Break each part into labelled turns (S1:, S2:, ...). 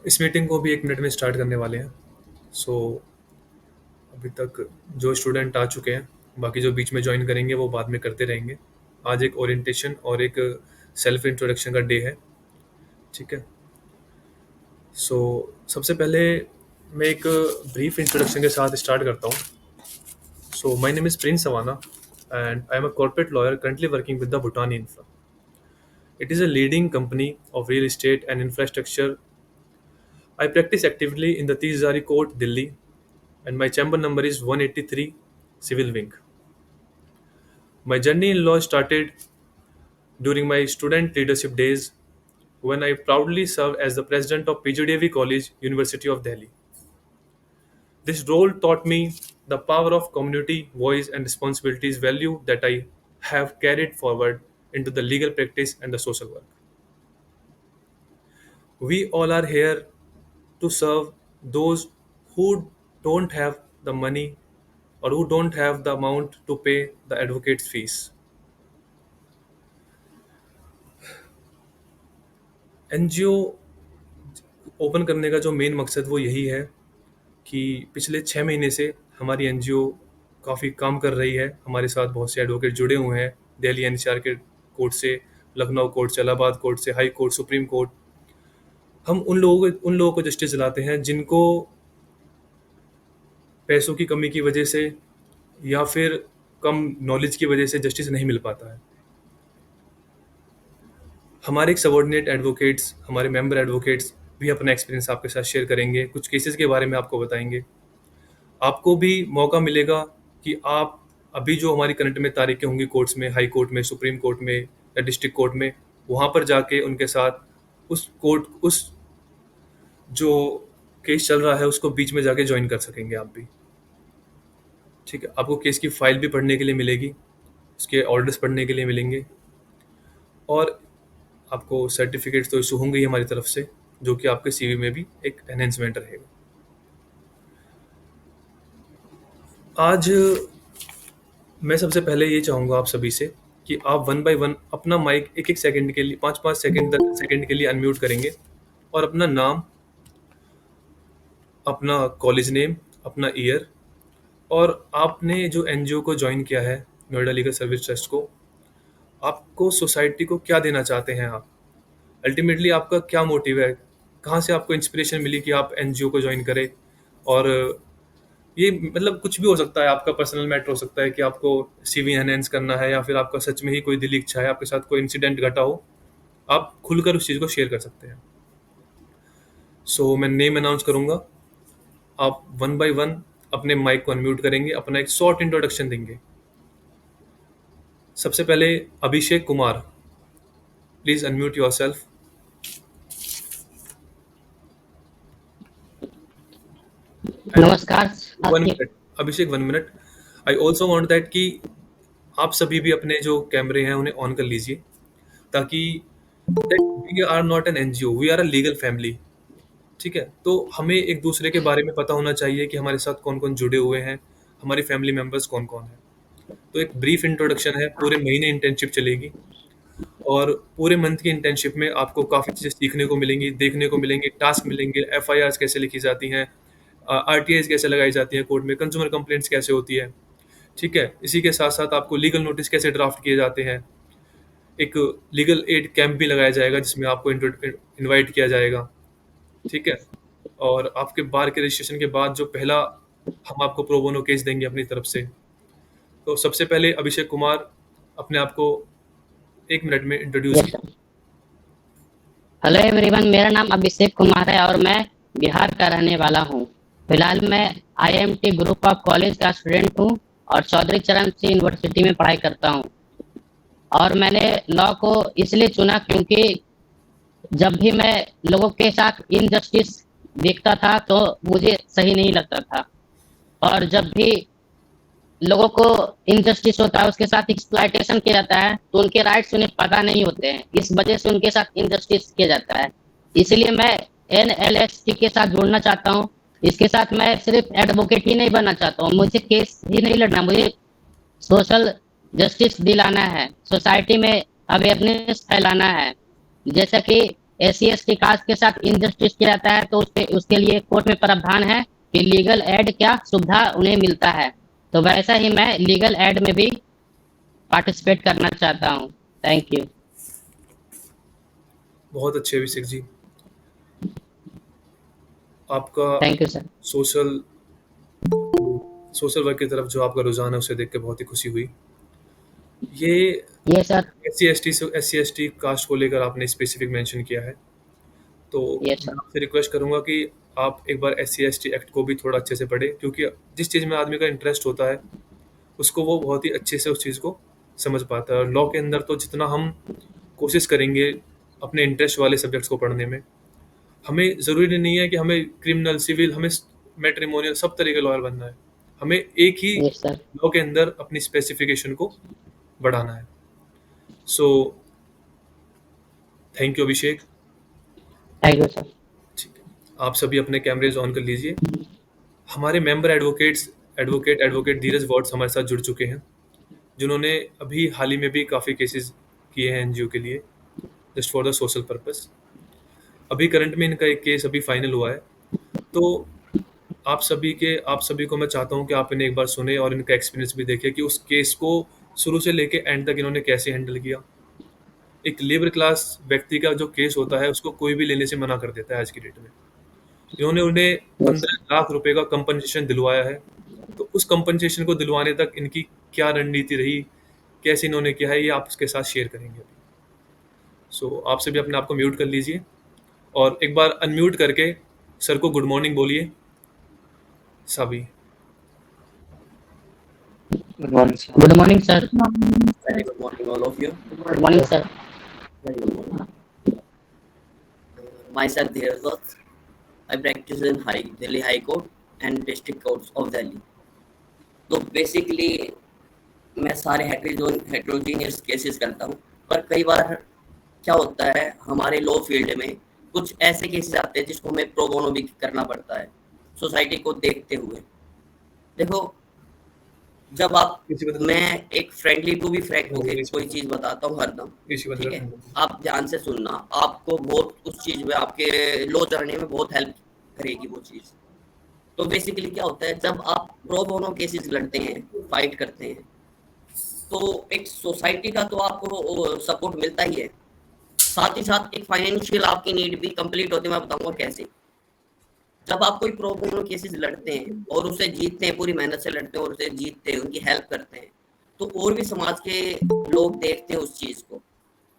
S1: इस मीटिंग को भी 1 मिनट में स्टार्ट करने वाले हैं। सो अभी तक जो स्टूडेंट आ चुके हैं, बाकी जो बीच में जॉइन करेंगे वो बाद में करते रहेंगे। आज एक ओरिएंटेशन और एक सेल्फ इंट्रोडक्शन का डे है, ठीक है? सो सबसे पहले मैं एक ब्रीफ इंट्रोडक्शन के साथ स्टार्ट करता हूँ। So my name is Prince Savana and I am a corporate lawyer currently working with the Bhutan Infra. It is a leading company of real estate and infrastructure. I practice actively in the Tizari Court, Delhi, and my chamber number is 183, Civil Wing. My journey in law started during my student leadership days when I proudly served as the president of PGDAV College, University of Delhi. This role taught me the power of community, voice, and responsibilities value that I have carried forward into the legal practice and the social work. We all are here to serve those who don't have the money or who don't have the amount to pay the advocate's fees. NGO open करने का जो main मकसद वो यही है कि पिछले 6 महीने से हमारी एनजीओ काफ़ी काम कर रही है। हमारे साथ बहुत से एडवोकेट जुड़े हुए हैं, दिल्ली एनसीआर के कोर्ट से, लखनऊ कोर्ट से, इलाहाबाद कोर्ट से, हाई कोर्ट, सुप्रीम कोर्ट। हम उन लोगों को जस्टिस दिलाते हैं जिनको पैसों की कमी की वजह से या फिर कम नॉलेज की वजह से जस्टिस नहीं मिल पाता है। हमारे एक सबॉर्डिनेट एडवोकेट्स, हमारे मेंबर एडवोकेट्स भी अपना एक्सपीरियंस आपके साथ शेयर करेंगे, कुछ केसेस के बारे में आपको बताएंगे। आपको भी मौका मिलेगा कि आप अभी जो हमारी करंट में तारीखें होंगी कोर्ट्स में, हाई कोर्ट में, सुप्रीम कोर्ट में या डिस्ट्रिक्ट कोर्ट में, वहाँ पर जाके उनके साथ उस जो केस चल रहा है उसको बीच में जाके ज्वाइन कर सकेंगे आप भी, ठीक है? आपको केस की फाइल भी पढ़ने के लिए मिलेगी, उसके ऑर्डर्स पढ़ने के लिए मिलेंगे और आपको सर्टिफिकेट्स तो इशू होंगे ही हमारी तरफ से, जो कि आपके सीवी में भी एक एनहेंसमेंट रहेगा। आज मैं सबसे पहले ये चाहूँगा आप सभी से कि आप वन बाय वन अपना माइक एक एक सेकंड के लिए, 5-5 सेकंड के लिए अनम्यूट करेंगे और अपना नाम, अपना कॉलेज नेम, अपना ईयर और आपने जो एनजीओ को ज्वाइन किया है, नोएडा लीगल सर्विस ट्रस्ट को, आपको सोसाइटी को क्या देना चाहते हैं आप? अल्टीमेटली आपका क्या मोटिव है? कहाँ से आपको इंस्पिरेशन मिली कि आप एनजीओ को ज्वाइन करें? और ये मतलब कुछ भी हो सकता है, आपका पर्सनल मैटर हो सकता है कि आपको सीवी एनहेंस करना है या फिर आपका सच में ही कोई दिली इच्छा है, आपके साथ कोई इंसिडेंट घटा हो, आप खुलकर उस चीज़ को शेयर कर सकते हैं। सो मैं नेम अनाउंस करूँगा, आप वन बाय वन अपने माइक को अनम्यूट करेंगे, अपना एक शॉर्ट इंट्रोडक्शन देंगे। सबसे पहले Abhishek Kumar, please unmute yourself. And
S2: नमस्कार।
S1: 1 minute, Abhishek 1 minute. I also want that कि आप सभी भी अपने जो कैमरे हैं उन्हें ऑन कर लीजिए, ताकि we are not an NGO, we are a legal family, ठीक है? तो हमें एक दूसरे के बारे में पता होना चाहिए कि हमारे साथ कौन कौन जुड़े हुए हैं, हमारी फैमिली मेम्बर्स कौन कौन है। तो एक ब्रीफ इंट्रोडक्शन है, पूरे महीने इंटर्नशिप चलेगी और पूरे मंथ की इंटर्नशिप में आपको काफ़ी चीज़ें सीखने को मिलेंगी, देखने को मिलेंगी, टास्क मिलेंगे, एफआईआर्स कैसे लिखी जाती हैं, आरटीआईज कैसे लगाई जाती हैं कोर्ट में, कंज्यूमर कंप्लेंट्स कैसे होती है, ठीक है? इसी के साथ साथ आपको लीगल नोटिस कैसे ड्राफ्ट किए जाते हैं। एक लीगल एड कैंप भी लगाया जाएगा जिसमें आपको इनवाइट किया जाएगा, ठीक है? और आपके बार के रजिस्ट्रेशन के बाद जो पहला हम आपको प्रो बोनो केस देंगे अपनी तरफ से। तो सबसे पहले अभिषेक कुमार अपने आप को 1 मिनट में introduce
S2: yes sir. Hello everyone, मेरा नाम अभिषेक कुमार है और मैं बिहार का रहने वाला हूँ। फिलहाल मैं आईएमटी ग्रुप ऑफ कॉलेज का स्टूडेंट हूँ और चौधरी चरण सिंह यूनिवर्सिटी में पढ़ाई करता हूँ। और मैंने लॉ को इसलिए चुना क्योंकि जब भी मैं लोगों के साथ इनजस्टिस देखता था तो मुझे सही नहीं लगता था, और जब भी लोगों को इनजस्टिस होता है, उसके साथ एक्सप्लॉयटेशन किया जाता है, तो उनके राइट्स उन्हें पता नहीं होते हैं। इस वजह से उनके साथ इनजस्टिस किया जाता है। इसलिए मैं एनएलएसटी के साथ जुड़ना चाहता हूँ। इसके साथ मैं सिर्फ एडवोकेट ही नहीं बनना चाहता हूँ, मुझे केस ही नहीं लड़ना, मुझे सोशल जस्टिस दिलाना है, सोसाइटी में अवेयरनेस फैलाना है। जैसा कि SC/ST कास्ट के साथ इनजस्टिस किया जाता है तो उसके लिए कोर्ट में प्रावधान है कि लीगल एड क्या सुविधा उन्हें मिलता है। तो वैसा ही मैं लीगल एड में भी पार्टिसिपेट करना चाहता हूँ। Thank you.
S1: बहुत अच्छे अभिषेक जी। आपका
S2: thank you sir.
S1: Social social work की तरफ जो आपका रुझान है उसे देख के बहुत ही खुशी हुई। ये
S2: ये sir.
S1: SC ST caste को लेकर आपने स्पेसिफिक मेंशन किया है, तो
S2: ये
S1: मैं
S2: सर।
S1: आपसे रिक्वेस्ट करूंगा कि आप एक बार SC/ST एक्ट को भी थोड़ा अच्छे से पढ़ें, क्योंकि जिस चीज़ में आदमी का इंटरेस्ट होता है उसको वो बहुत ही अच्छे से उस चीज़ को समझ पाता है। और लॉ के अंदर तो जितना हम कोशिश करेंगे अपने इंटरेस्ट वाले सब्जेक्ट्स को पढ़ने में, हमें ज़रूरी नहीं है कि हमें क्रिमिनल, सिविल, हमें मैट्रिमोनियल सब तरह के लॉयर बनना है। हमें एक ही
S2: ये सर।
S1: लॉ के अंदर अपनी स्पेसिफिकेशन को बढ़ाना है। So thank you Abhishek.
S2: Thank you sir.
S1: ठीक है, आप सभी अपने कैमरेज ऑन कर लीजिए। हमारे मेंबर एडवोकेट धीरज वॉट्स हमारे साथ जुड़ चुके हैं, जिन्होंने अभी हाल ही में भी काफ़ी केसेस किए हैं एनजीओ के लिए, just for the social purpose. अभी करंट में इनका एक केस अभी फाइनल हुआ है, तो आप सभी को मैं चाहता हूं कि आप इन्हें एक बार सुने और इनका एक्सपीरियंस भी देखें कि उस केस को शुरू से लेके एंड तक इन्होंने कैसे हैंडल किया। एक लेबर क्लास व्यक्ति का जो केस होता है उसको कोई भी लेने से मना कर देता है आज की डेट में। इन्होंने उन्हें
S2: यस।
S1: 15 लाख रुपए का कंपनसेशन दिलवाया है। तो उस कंपनसेशन को दिलवाने तक इनकी क्या रणनीति रही, कैसे इन्होंने किया है, ये आप उसके साथ शेयर करेंगे अभी। सो आप सभी अपने आप को म्यूट कर लीजिए और एक बार अनम्यूट करके सर को गुड मॉर्निंग बोलिए सभी।
S3: Good morning, sir.
S2: Good morning sir.
S3: Very good morning, all of you.
S2: Good morning sir.
S3: Very good morning. Myself, Dheeraj Dutt. I practice in Delhi High Court and District Courts of Delhi. तो basically मैं सारे heterogeneous cases करता हूँ, पर कई बार क्या होता है हमारे लॉ फील्ड में कुछ ऐसे केसेस आते हैं जिसको हमें प्रो बोनो भी करना पड़ता है सोसाइटी को देखते हुए। देखो, जब आप मैं एक फ्रेंडली टू बी फ्रैंक होके कोई चीज बताता हूँ हरदम, ठीक है, आप ध्यान से सुनना, आपको बहुत उस चीज में आपके लॉ जर्नी में बहुत हेल्प करेगी वो चीज। तो बेसिकली क्या होता है जब आप प्रो बोनो केसेस लड़ते हैं, फाइट करते हैं, तो एक सोसाइटी का तो आपको सपोर्ट मिलता ही है, साथ ही साथ एक फाइनेंशियल आपकी नीड भी कंप्लीट होती है। मैं बताऊंगा कैसे। जब आप कोई प्रो बोनो केसेस लड़ते हैं और उसे जीतते हैं, पूरी मेहनत से लड़ते हैं और उसे जीतते हैं, उनकी हेल्प करते हैं, तो और भी समाज के लोग देखते हैं उस चीज को,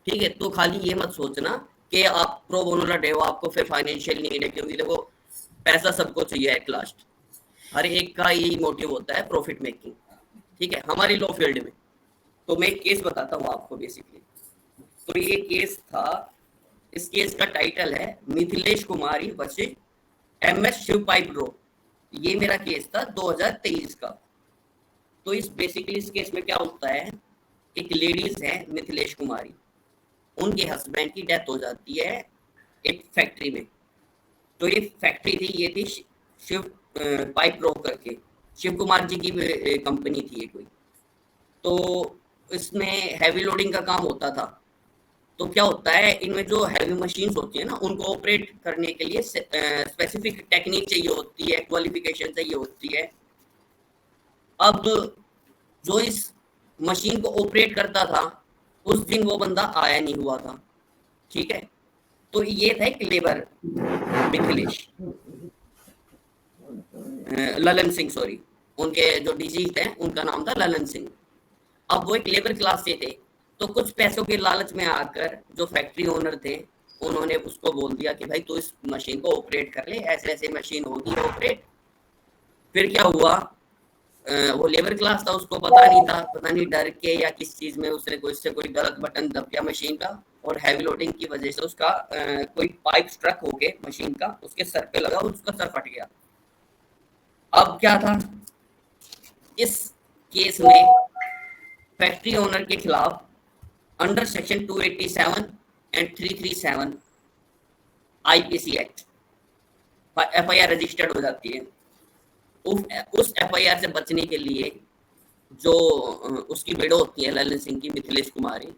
S3: ठीक है। तो खाली ये मत सोचना कि आप प्रो बोनो लड़े हो, आपको फिर फाइनेंशियल नीड है, क्योंकि देखो पैसा सबको चाहिए एट लास्ट, हर एक का यही मोटिव होता है प्रॉफिट मेकिंग, ठीक है, हमारी लॉ फील्ड में। तो मैं एक केस बताता हूँ आपको बेसिकली। तो ये केस था, इस केस का टाइटल है मिथिलेश कुमारी वर्सेस MS शिव पाइप रो। ये मेरा केस था 2023 का। तो इस बेसिकली इस केस में क्या होता है, एक लेडीज है मिथिलेश कुमारी, उनके हस्बैंड की डेथ हो जाती है एक फैक्ट्री में। तो ये फैक्ट्री थी, ये थी शिव पाइप रो करके, शिव कुमार जी की कंपनी थी ये कोई। तो इसमें हैवी लोडिंग का काम होता था। तो क्या होता है, इनमें जो हैवी मशीन्स होती है ना, उनको ऑपरेट करने के लिए स्पेसिफिक टेक्निक चाहिए होती है, क्वालिफिकेशन चाहिए होती है। अब जो इस मशीन को ऑपरेट करता था उस दिन वो बंदा आया नहीं हुआ था, ठीक है। तो ये था एक लेबर, मिथिलेश ललन सिंह, सॉरी, उनके जो डीजी थे उनका नाम था ललन सिंह। अब वो एक लेबर क्लास से थे, तो कुछ पैसों के लालच में आकर जो फैक्ट्री ओनर थे उन्होंने उसको बोल दिया कि भाई तू इस मशीन को ऑपरेट कर ले, ऐसे ऐसे मशीन होगी ऑपरेट। फिर क्या हुआ, वो लेबर क्लास था, उसको पता नहीं था, पता नहीं डर के या किस चीज में उसने कोई गलत बटन दब गया मशीन का, और हैवी लोडिंग की वजह से उसका कोई पाइप स्ट्रक होके मशीन का उसके सर पे लगा और उसका सर फट गया। अब क्या था, इस केस में फैक्ट्री ओनर के खिलाफ under section 287 and 337 IPC act FIR registered हो जाती है। उस FIR से बचने के लिए जो उसकी विडो होती है ललन सिंह की, मिथिलेश कुमारी,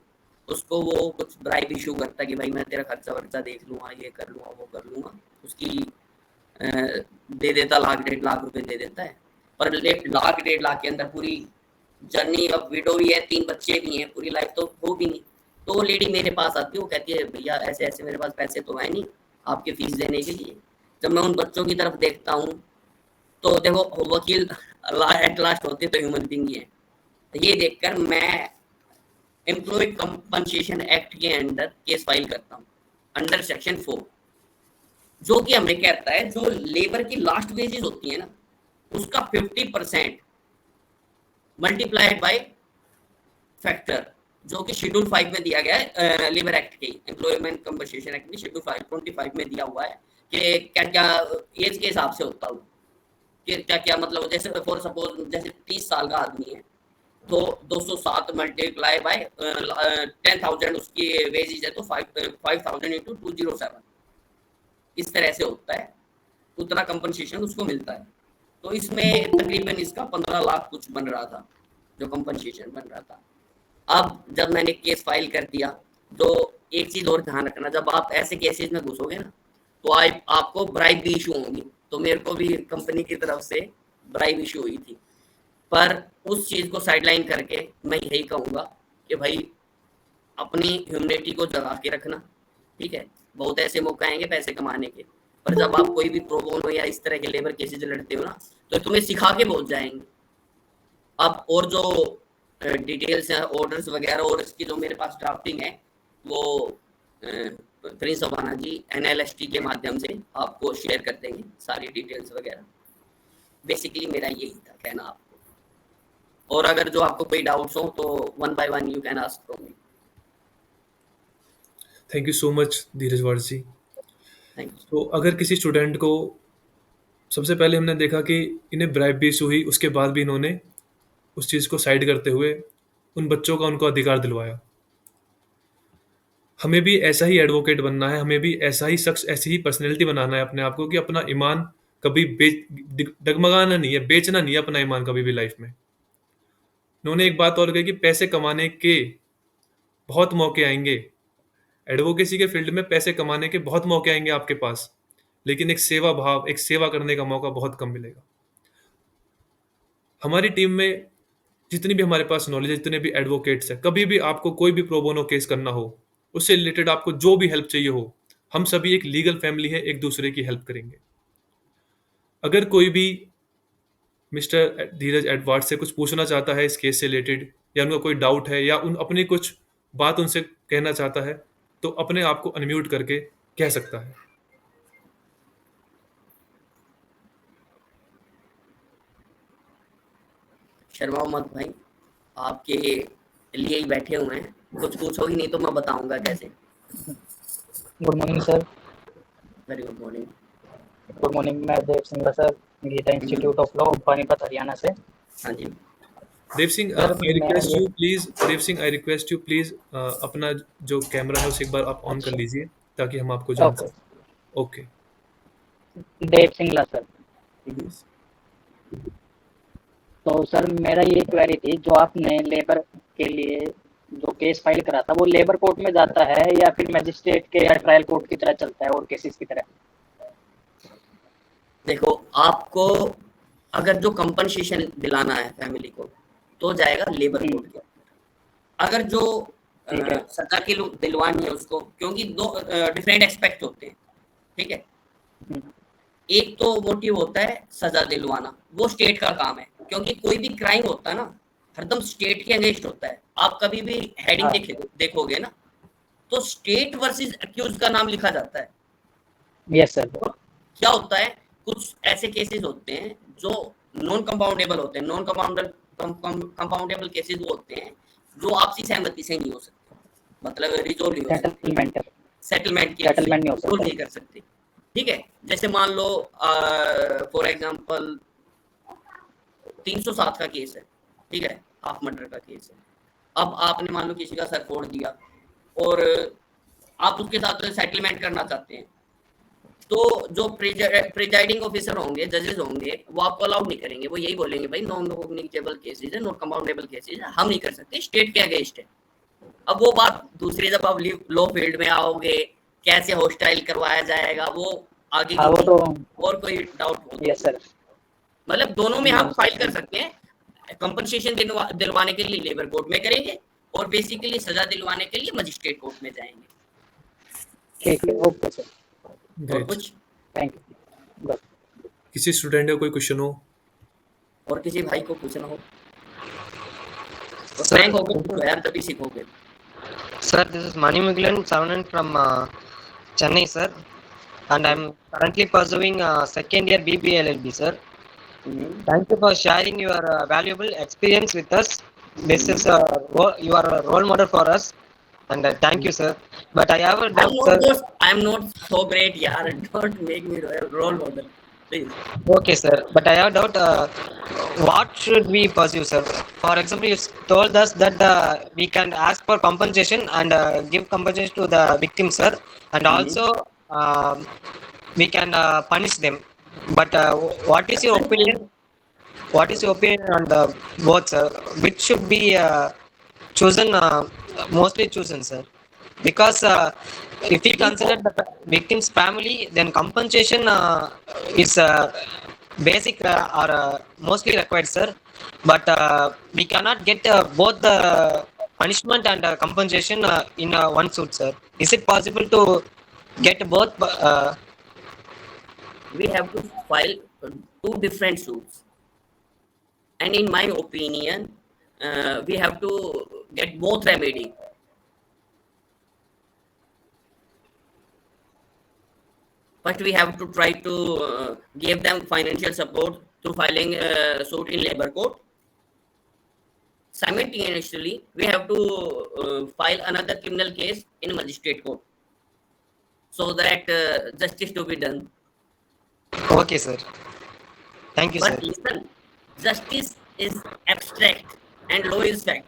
S3: उसको वो कुछ ब्राइब इशू करता है कि भाई मैं तेरा खर्चा वर्चा देख लूंगा, ये कर लूंगा, वो कर लूंगा, उसकी दे देता, लाख 1.5 लाख रुपए दे देता है। पर लाख 1.5 लाख के अंदर पूरी जर्नी, अब विडो भी है, 3 बच्चे भी हैं, पूरी लाइफ तो हो भी नहीं। तो वो लेडी मेरे पास आती है, वो कहती है भैया ऐसे ऐसे मेरे पास पैसे तो है नहीं आपके फीस देने के लिए। जब मैं उन बच्चों की तरफ देखता हूँ तो देखो, वकील एट लास्ट होते तो ह्यूमन बीइंग ही है। तो ये देखकर मैं एम्प्लॉय कंपनसेशन एक्ट के अंदर केस फाइल करता हूँ, अंडर सेक्शन 4, जो कि हमें कहता है जो लेबर की लास्ट वेजेस होती है ना, उसका 50% मल्टीप्लाइड बाय फैक्टर, जो कि शेड्यूल 5 में दिया गया है लेबर एक्ट के, एम्प्लॉयमेंट कंपनसेशन एक्ट में शेड्यूल 25 में दिया हुआ है कि क्या क्या एज के हिसाब से होता है, कि क्या क्या मतलब, जैसे फॉर सपोज जैसे 30 साल का आदमी है तो 207 मल्टीप्लाई बाय 10,000 उसकी वेजेज है, तो 5,000 इंटू 207, इस तरह से होता है, उतना कंपनसेशन उसको मिलता है। तो इसमें तकरीबन इसका 15 लाख कुछ बन रहा था, जो कंपनसेशन बन रहा था। अब जब मैंने केस फाइल कर दिया, तो एक चीज और ध्यान रखना, जब आप ऐसे केसेस में घुसोगे ना, तो आपको ब्राइब भी इशू होंगी। तो मेरे को भी कंपनी की तरफ से ब्राइब इशू हुई थी, पर उस चीज को साइडलाइन करके मैं यही कहूंगा कि भाई अपनी ह्यूमनिटी को जगा के रखना, ठीक है। बहुत ऐसे मौके आएंगे पैसे कमाने के, पर जब आप कोई भी प्रोबोनो या इस तरह के लेबर केसेज लड़ते हो ना, तो तुम्हें सिखा के बहुत जाएंगे। अब और जो डिटेल्स हैं, ऑर्डर्स वगैरह, और इसकी जो मेरे पास ड्राफ्टिंग है, वो प्रिंस अबाना जी NLST के माध्यम से आपको शेयर कर देंगे सारी डिटेल्स वगैरह। बेसिकली मेरा यही था कहना आपको, और अगर जो आपको कोई डाउट्स हो तो 1 by 1 you can ask from me.
S1: Thank you so much Dheeraj Wad ji.
S3: Thank you.
S1: तो अगर किसी स्टूडेंट को, सबसे पहले हमने देखा कि इन्हें ब्राइब भी इशू हुई, उसके बाद भी इन्होंने उस चीज़ को साइड करते हुए उन बच्चों का उनको अधिकार दिलवाया। हमें भी ऐसा ही एडवोकेट बनना है, हमें भी ऐसा ही शख्स, ऐसी ही पर्सनैलिटी बनाना है अपने आप को कि अपना ईमान कभी डगमगाना नहीं है, बेचना नहीं है अपना ईमान कभी भी लाइफ में। उन्होंने एक बात और कही कि पैसे कमाने के बहुत मौके आएंगे, एडवोकेसी के फील्ड में पैसे कमाने के बहुत मौके आएंगे आपके पास, लेकिन एक सेवा भाव, एक सेवा करने का मौका बहुत कम मिलेगा। हमारी टीम में जितनी भी हमारे पास नॉलेज है, जितने भी एडवोकेट्स हैं, कभी भी आपको कोई भी प्रोबोनो केस करना हो, उससे रिलेटेड आपको जो भी हेल्प चाहिए हो, हम सभी एक लीगल फैमिली है, एक दूसरे की हेल्प करेंगे। अगर कोई भी मिस्टर धीरज एडवर्ड से कुछ पूछना चाहता है इस केस से रिलेटेड, या उनका कोई डाउट है, या उन अपनी कुछ बात उनसे कहना चाहता है, तो अपने आप को अनम्यूट करके कह सकता है।
S3: शर्माओ मत भाई, आपके लिए ही बैठे हुए हैं, कुछ पूछोगी नहीं तो मैं बताऊंगा कैसे।
S4: Good morning sir.
S3: Very good morning.
S4: Good morning, मैं Dev Singh sir, Geeta institute of law, Panipat, Haryana से।
S3: हाँ जी।
S1: Dev Singh, I request you please, Dev Singh I request you please, अपना जो कैमरा है उसे एक बार आप ऑन कर लीजिए ताकि हम आपको जान
S4: ओके।
S1: सकें। ओके।
S4: देव सिंह सर। तो सर मेरा ये क्वेरी थी, जो आपने लेबर के लिए जो केस फाइल करा था, वो लेबर कोर्ट में जाता है या फिर मैजिस्ट्रेट के या ट्रायल कोर्ट की तरह चलता है और केसेस की तरह?
S3: देखो, आपको अगर जो कंपनसेशन दिलाना है फैमिली को, तो जाएगा लेबर कोर्ट के। अगर जो सजा की दिलवानी है उसको, क्योंकि दो डिफरेंट एस्पेक्ट होते हैं, ठीक है। एक तो मोटिव होता है सजा दिलवाना, वो स्टेट का काम है, क्योंकि कोई भी क्राइम होता है ना, हरदम स्टेट के अगेंस्ट होता है। आप कभी भी हेडिंग देखोगे ना, तो स्टेट वर्सेस अक्यूज का नाम लिखा जाता है।
S4: Yes sir.
S3: क्या होता है, कुछ ऐसे केसेस होते हैं जो नॉन कंपाउंडेबल होते हैं। नॉन कंपाउंडेबल केसेस वो होते हैं जो आपसी सहमति से नहीं हो सकते, मतलब रिजोल्व नहीं हो सकते, सेटलमेंट नहीं कर सकते, ठीक है। जैसे मान लो फॉर एग्जांपल 307 का केस है, ठीक है, हाफ मर्डर का केस है। अब आपने मान लो किसी का सर फोड़ दिया और आप उसके साथ सेटलमेंट करना चाहते हैं, तो जो प्रिजाइडिंग ऑफिसर होंगे, जजेस होंगे, वो आपको अलाउड नहीं करेंगे। वो यही बोलेंगे भाई नॉन कॉग्निजेबल केसेस है, नॉन कंपाउंडेबल केसेस है, हम नहीं कर सकते, स्टेट के अगेंस्ट है, अब वो बात दूसरी, जब आप लॉ फील्ड में आओगे, कैसे हॉस्टाइल करवाया जाएगा, वो आगे
S4: हाँ
S3: की
S4: वो
S3: चीज।
S4: तो
S3: और कोई डाउट हो तो
S4: यस सर।
S3: मतलब दोनों में
S4: नो
S3: हम फाइल कर
S4: सर।
S3: सकते हैं। कंपनसेशन दिलवाने के लिए लेबर कोर्ट में करेंगे, और बेसिकली सजा दिलवाने के लिए मजिस्ट्रेट कोर्ट में जाएंगे।
S4: ठीक है, ओके सर।
S3: और
S1: ग्रेट।
S3: कुछ,
S4: थैंक यू बस।
S1: किसी स्टूडेंट का कोई क्वेश्चन हो?
S3: और किसी भाई को पूछना हो तो
S5: Sir,
S3: फ्रैंक होकर पूछो यार, तभी सीखोगे।
S5: sir, this is Mani Muglan Savanan from Chennai, sir, and I'm currently pursuing second year BBA LLB, sir. Thank you for sharing your valuable experience with us. This is you are a role model for us, and thank you, sir. But I have a doubt, sir.
S3: I am not so great यार, don't make me role model please.
S5: Okay, sir. But I have a doubt. What should we pursue, sir? For example, you told us that we can ask for compensation and give compensation to the victim, sir, and also we can punish them. But what is your opinion? What is your opinion on the both, sir? Which should be chosen? Mostly chosen, sir, because if we consider the victim's family, then compensation is basic or mostly required, sir. But we cannot get both the punishment and compensation in one suit, sir. Is it possible to get both?
S3: We have to file two different suits, and in my opinion we have to get both remedy. First we have to try to give them financial support through filing suit in labor court. Simultaneously we have to file another criminal case in magistrate court, so that justice to be done.
S5: Okay, sir. Thank you, sir.
S3: But listen, justice is abstract and law is fact.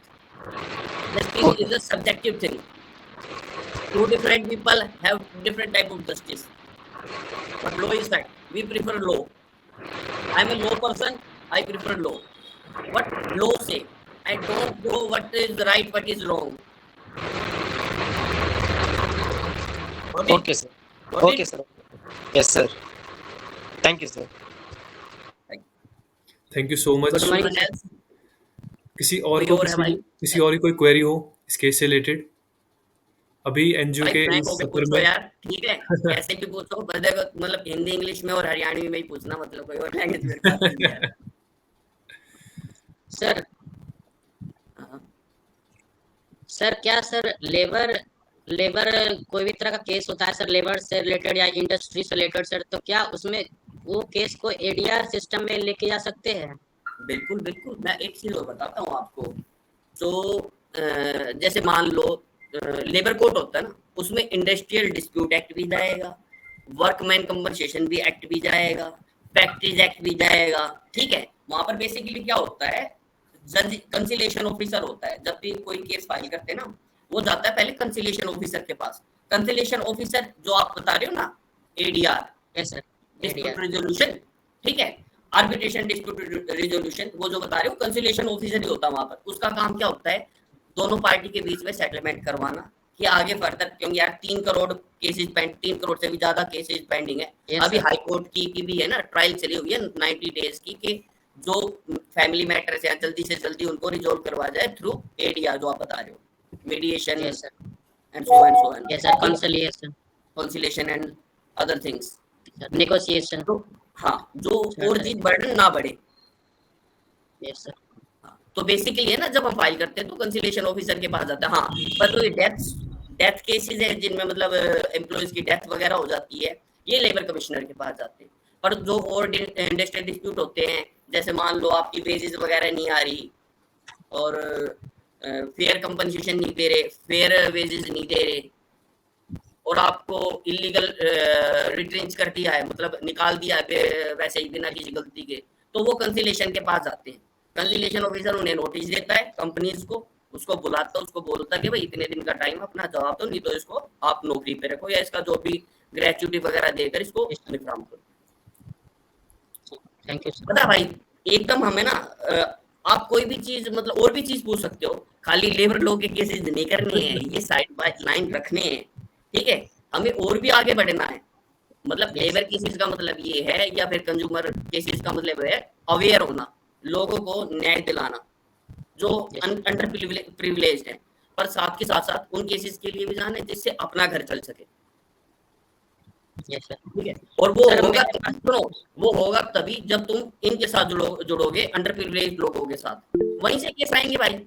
S3: Justice is a subjective thing. Two different people have different type of justice, but law is fact. We prefer law. I'm a law person, I prefer law. What law say, I don't know what is right, what is wrong. Got it?
S5: Okay, sir.
S3: Got
S5: Okay,
S3: it?
S5: sir. Yes, sir. Thank you, sir.
S1: Thank you so much.
S2: Good morning,
S3: Someone
S2: sir.
S3: else?
S1: किसी और
S3: कोई
S1: को
S3: और है भाई?
S1: किसी और की कोई क्वेरी हो इस केस से रिलेटेड? अभी एनजीओ
S3: भाई
S1: के
S3: फ्रैंक
S1: इस
S3: होके
S1: सत्र
S3: पूछो
S1: में
S3: यार, ठीक है? कैसे भी पूछो, बस देखो, मतलब हिंदी इंग्लिश में और हरियाणवी में ही पूछना, मतलब कोई और लैंग्वेज मेरे पास नहीं है।
S2: सर
S3: हाँ।
S2: सर क्या सर लेबर लेबर कोई भी तरह का केस होता है सर, लेबर से रिलेटेड या इंडस्ट्री से रिलेटेड सर, तो क्या उसमें वो केस को एडीआर सिस्टम में लेके जा सकते हैं?
S3: बिल्कुल बिल्कुल, मैं एक चीज और बताता हूँ आपको। तो जैसे मान लो लेबर कोड होता है ना, उसमें इंडस्ट्रियल डिस्प्यूट एक्ट भी जाएगा, वर्कमैन कंपनसेशन भी एक्ट भी जाएगा, फैक्ट्रीज एक्ट भी जाएगा, ठीक है? वहां पर बेसिकली क्या होता है, जज कंसिलिएशन ऑफिसर होता है। जब भी कोई केस फाइल करते हैं ना, वो जाता है पहले कंसिलिएशन ऑफिसर के पास। कंसिलिएशन ऑफिसर जो आप बता रहे हो ना, ADR,
S2: yes sir,
S3: dispute resolution, ठीक है, आर्बिट्रेशन डिस्प्यूट रिजोल्यूशन, वो जो बता रहे हो कंसिलिएशन ऑफिसर ही होता है वहां पर। उसका काम क्या होता है, दोनों पार्टी के बीच में सेटलमेंट करवाना कि आगे फर्दर, क्योंकि यार 3 करोड़ केसेस 3 करोड़ से भी ज्यादा केसेस पेंडिंग है।
S2: Yes,
S3: अभी
S2: sir.
S3: हाई कोर्ट की भी है ना, ट्रायल चली हुई है 90 डेज की, कि जो फैमिली मैटर्स है जल्दी से जल्दी उनको रिजोल्व करवा जाए थ्रू एडीआर, जो आप बता रहे हो, mediation
S2: yes sir,
S3: and so on
S2: yes sir, conciliation,
S3: conciliation and other things.
S2: Negotiation.
S3: तो हाँ, जो और चीज बर्डन ना बढ़े।
S2: यस सर,
S3: तो बेसिकली है ना, जब हम फाइल करते हैं तो कंसिलिएशन ऑफिसर के पास जाता है। हाँ, पर तो ये डेथ केसेस है जिनमें मतलब एम्प्लॉइज की डेथ वगैरह हो जाती है, ये लेबर कमिश्नर के पास जाते हैं। पर जो और इंडस्ट्रियल डिस्प्यूट होते हैं, जैसे मान लो आपकी वेजेस वगैरह नहीं आ रही और फेयर कंपनसेशन नहीं दे रहे, फेयर वेजेस नहीं दे रहे, और आपको इलीगल रिट्रेंच कर दिया है, मतलब निकाल दिया है वैसे ही बिना किसी गलती के, तो वो कंसिलिएशन के पास जाते हैं। कंसिलिएशन ऑफिसर उन्हें नोटिस देता है कंपनीज को, उसको बुलाता है, उसको बोलता है कि भाई इतने दिन का टाइम अपना जवाब दो, नहीं तो इसको आप नौकरी पे रखो या इसका जो भी ग्रेचुटी वगैरह देकर इसको निकाम करो।
S2: Thank you sir.
S3: पता है भाई, एकदम हमें ना आप कोई भी चीज़ मतलब और भी चीज़ पूछ सकते हो, खाली लेबर लॉ के केसेस नहीं करने हैं, ये साइड बाय लाइन रखने हैं, ठीक है? हमें और भी आगे बढ़ना है। मतलब
S2: यस
S3: लेबर केसेस का मतलब ये है या फिर कंज्यूमर केसेस का मतलब है अवेयर होना, लोगों को न्याय दिलाना, जो
S2: यस
S3: अंडर प्रिविलेज्ड है, पर साथ के साथ-साथ उन केसेस के लिए भी जाना है जिससे अपना घर चल सके।
S2: Yes sir.
S3: ठीक है, और वो
S2: सर
S3: होगा
S2: मेरे पास
S3: सुनो, वो होगा तभी जब तुम इनके साथ जुड़ोगे अंडर प्रिविलेज लोगों के साथ, वहीं से केस आएंगे भाई।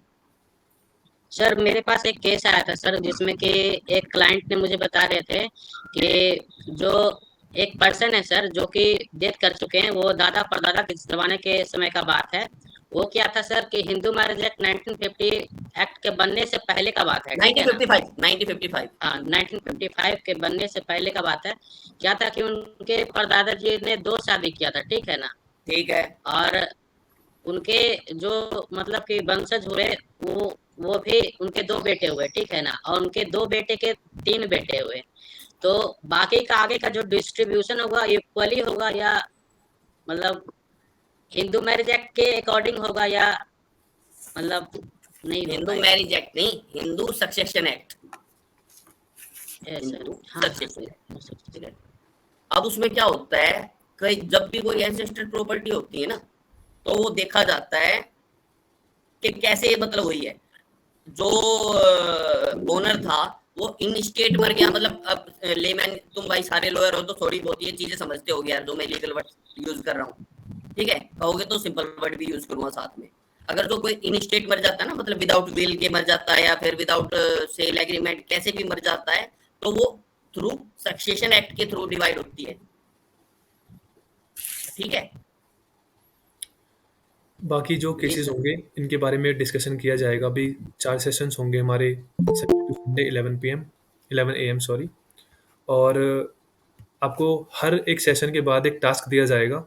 S2: सर मेरे पास एक केस आया था सर, जिसमें कि एक क्लाइंट ने मुझे बता रहे थे कि जो एक पर्सन है सर, जो कि डेथ कर चुके हैं, वो दादा परदादा के जमाने के समय का बात है। वो क्या था सर कि हिंदू मैरिज एक्ट 1950 एक्ट के बनने से पहले का बात है, ठीक है ना?
S3: 1955
S2: हाँ, 1955 के बनने से पहले का बात है। क्या था कि उनके परदादा जी ने 2 शादी किया था, ठीक है ना?
S3: ठीक है,
S2: और उनके जो मतलब कि वंशज हुए, वो भी उनके 2 बेटे हुए, ठीक है ना? और उनके 2 बेटे के 3 बेटे हुए। तो बाकी का आगे का जो डिस्ट्रीब्यूशन होगा इक्वली होगा, या मतलब हिंदू मैरिज एक्ट के अकॉर्डिंग होगा, या मतलब नहीं हो
S3: हिंदू
S2: पाएगा?
S3: मैरिज एक्ट नहीं, Hindu succession act,
S2: yes sir.
S3: Hindu
S2: हाँ, हाँ
S3: सक्सेशन
S2: सर।
S3: एक्ट, ठीक है। अब उसमें क्या होता है, कई जब भी कोई एंसेस्टर प्रॉपर्टी होती है ना, तो वो देखा जाता है कि कैसे मतलब हुई है। जो ओनर था वो इन स्टेट मर गया, मतलब अब लेमैन, तुम भाई सारे लॉयर हो तो थोड़ी बहुत ये चीजें समझते हो यार, जो मैं लीगल वर्ड यूज कर रहा हूँ, ठीक है? कहोगे तो सिंपल वर्ड भी यूज करूंगा साथ में। अगर जो कोई इन स्टेट मर जाता है ना, मतलब विदाउट विल के मर जाता है या फिर विदाउट सेल एग्रीमेंट कैसे भी मर जाता है, तो वो थ्रू सक्सेशन एक्ट के थ्रू डिवाइड होती है, ठीक है?
S1: बाकी जो
S3: जी
S1: केसेस
S3: सर।
S1: होंगे इनके बारे में डिस्कशन किया जाएगा। अभी 4 सेशंस होंगे हमारे, संडे 11 पीएम 11 एएम सॉरी। और आपको हर एक सेशन के बाद एक टास्क दिया जाएगा,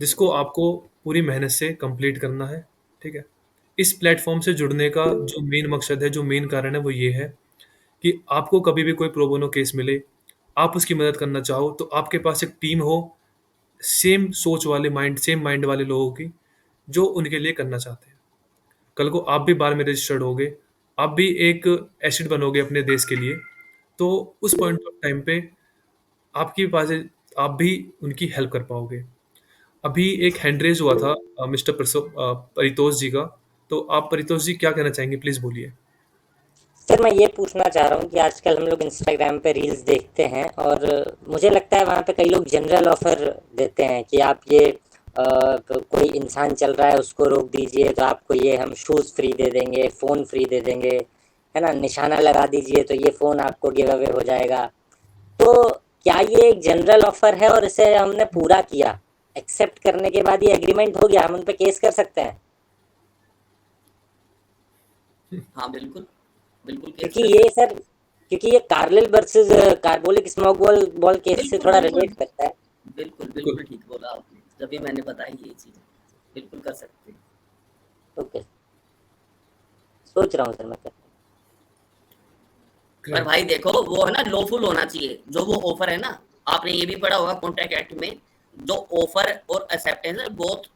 S1: जिसको आपको पूरी मेहनत से कंप्लीट करना है, ठीक है? इस प्लेटफॉर्म से जुड़ने का जो मेन मकसद है, जो मेन कारण है, वो ये है कि आपको कभी भी कोई प्रो बोनो केस मिले, आप उसकी मदद करना चाहो, तो आपके पास एक टीम हो सेम सोच वाले, सेम माइंड वाले लोगों की, जो उनके लिए करना चाहते हैं। कल को आप भी बार में रजिस्टर्ड होगे, आप भी एक एसिड बनोगे अपने देश के लिए, तो उस पॉइंट ऑफ टाइम पे आपके पास आप भी उनकी हेल्प कर पाओगे। अभी एक हैंड रेज हुआ था मिस्टर परितोष जी का, तो आप परितोष जी क्या कहना चाहेंगे, प्लीज बोलिए।
S6: सर मैं ये पूछना चाह रहा हूँ कि आजकल हम लोग इंस्टाग्राम पे रील्स देखते हैं और मुझे लगता है वहाँ पे कई लोग जनरल ऑफर देते हैं कि आप ये कोई इंसान चल रहा है उसको रोक दीजिए तो आपको ये हम शूज़ फ्री दे देंगे, फ़ोन फ्री दे देंगे, है ना? निशाना लगा दीजिए तो ये फ़ोन आपको गिव अवे हो जाएगा। तो क्या ये एक जनरल ऑफर है और इसे हमने पूरा किया, एक्सेप्ट करने के बाद ये एग्रीमेंट हो गया, हम उन पे केस कर सकते हैं?
S3: हाँ बिल्कुल, बिल्कुल केस
S6: क्योंकि
S3: कर
S6: ये
S3: सकते
S6: सर, क्योंकि ये Carlill versus carbolic smoke ball
S3: हैं।
S6: केस से
S3: बिल्कुल
S6: थोड़ा
S3: बिल्कुल,
S6: रिलेट करता है।
S3: बिल्कुल
S1: बिल्कुल।
S3: बिल्कुल ठीक बोला आपने, तभी मैंने बताई ये चीज, बिल्कुल कर सकते हैं।
S6: ओके, सोच रहा हूँ सर मैं कर।
S3: पर
S1: ग्रेट।
S3: भाई देखो, वो है ना लॉफुल होना चाहिए जो वो ऑफर है ना। आपने ये भी पढ़ा होगा कॉन्ट्रैक्ट एक्ट में, जो ऑफर और एक्सेप्टेंस है both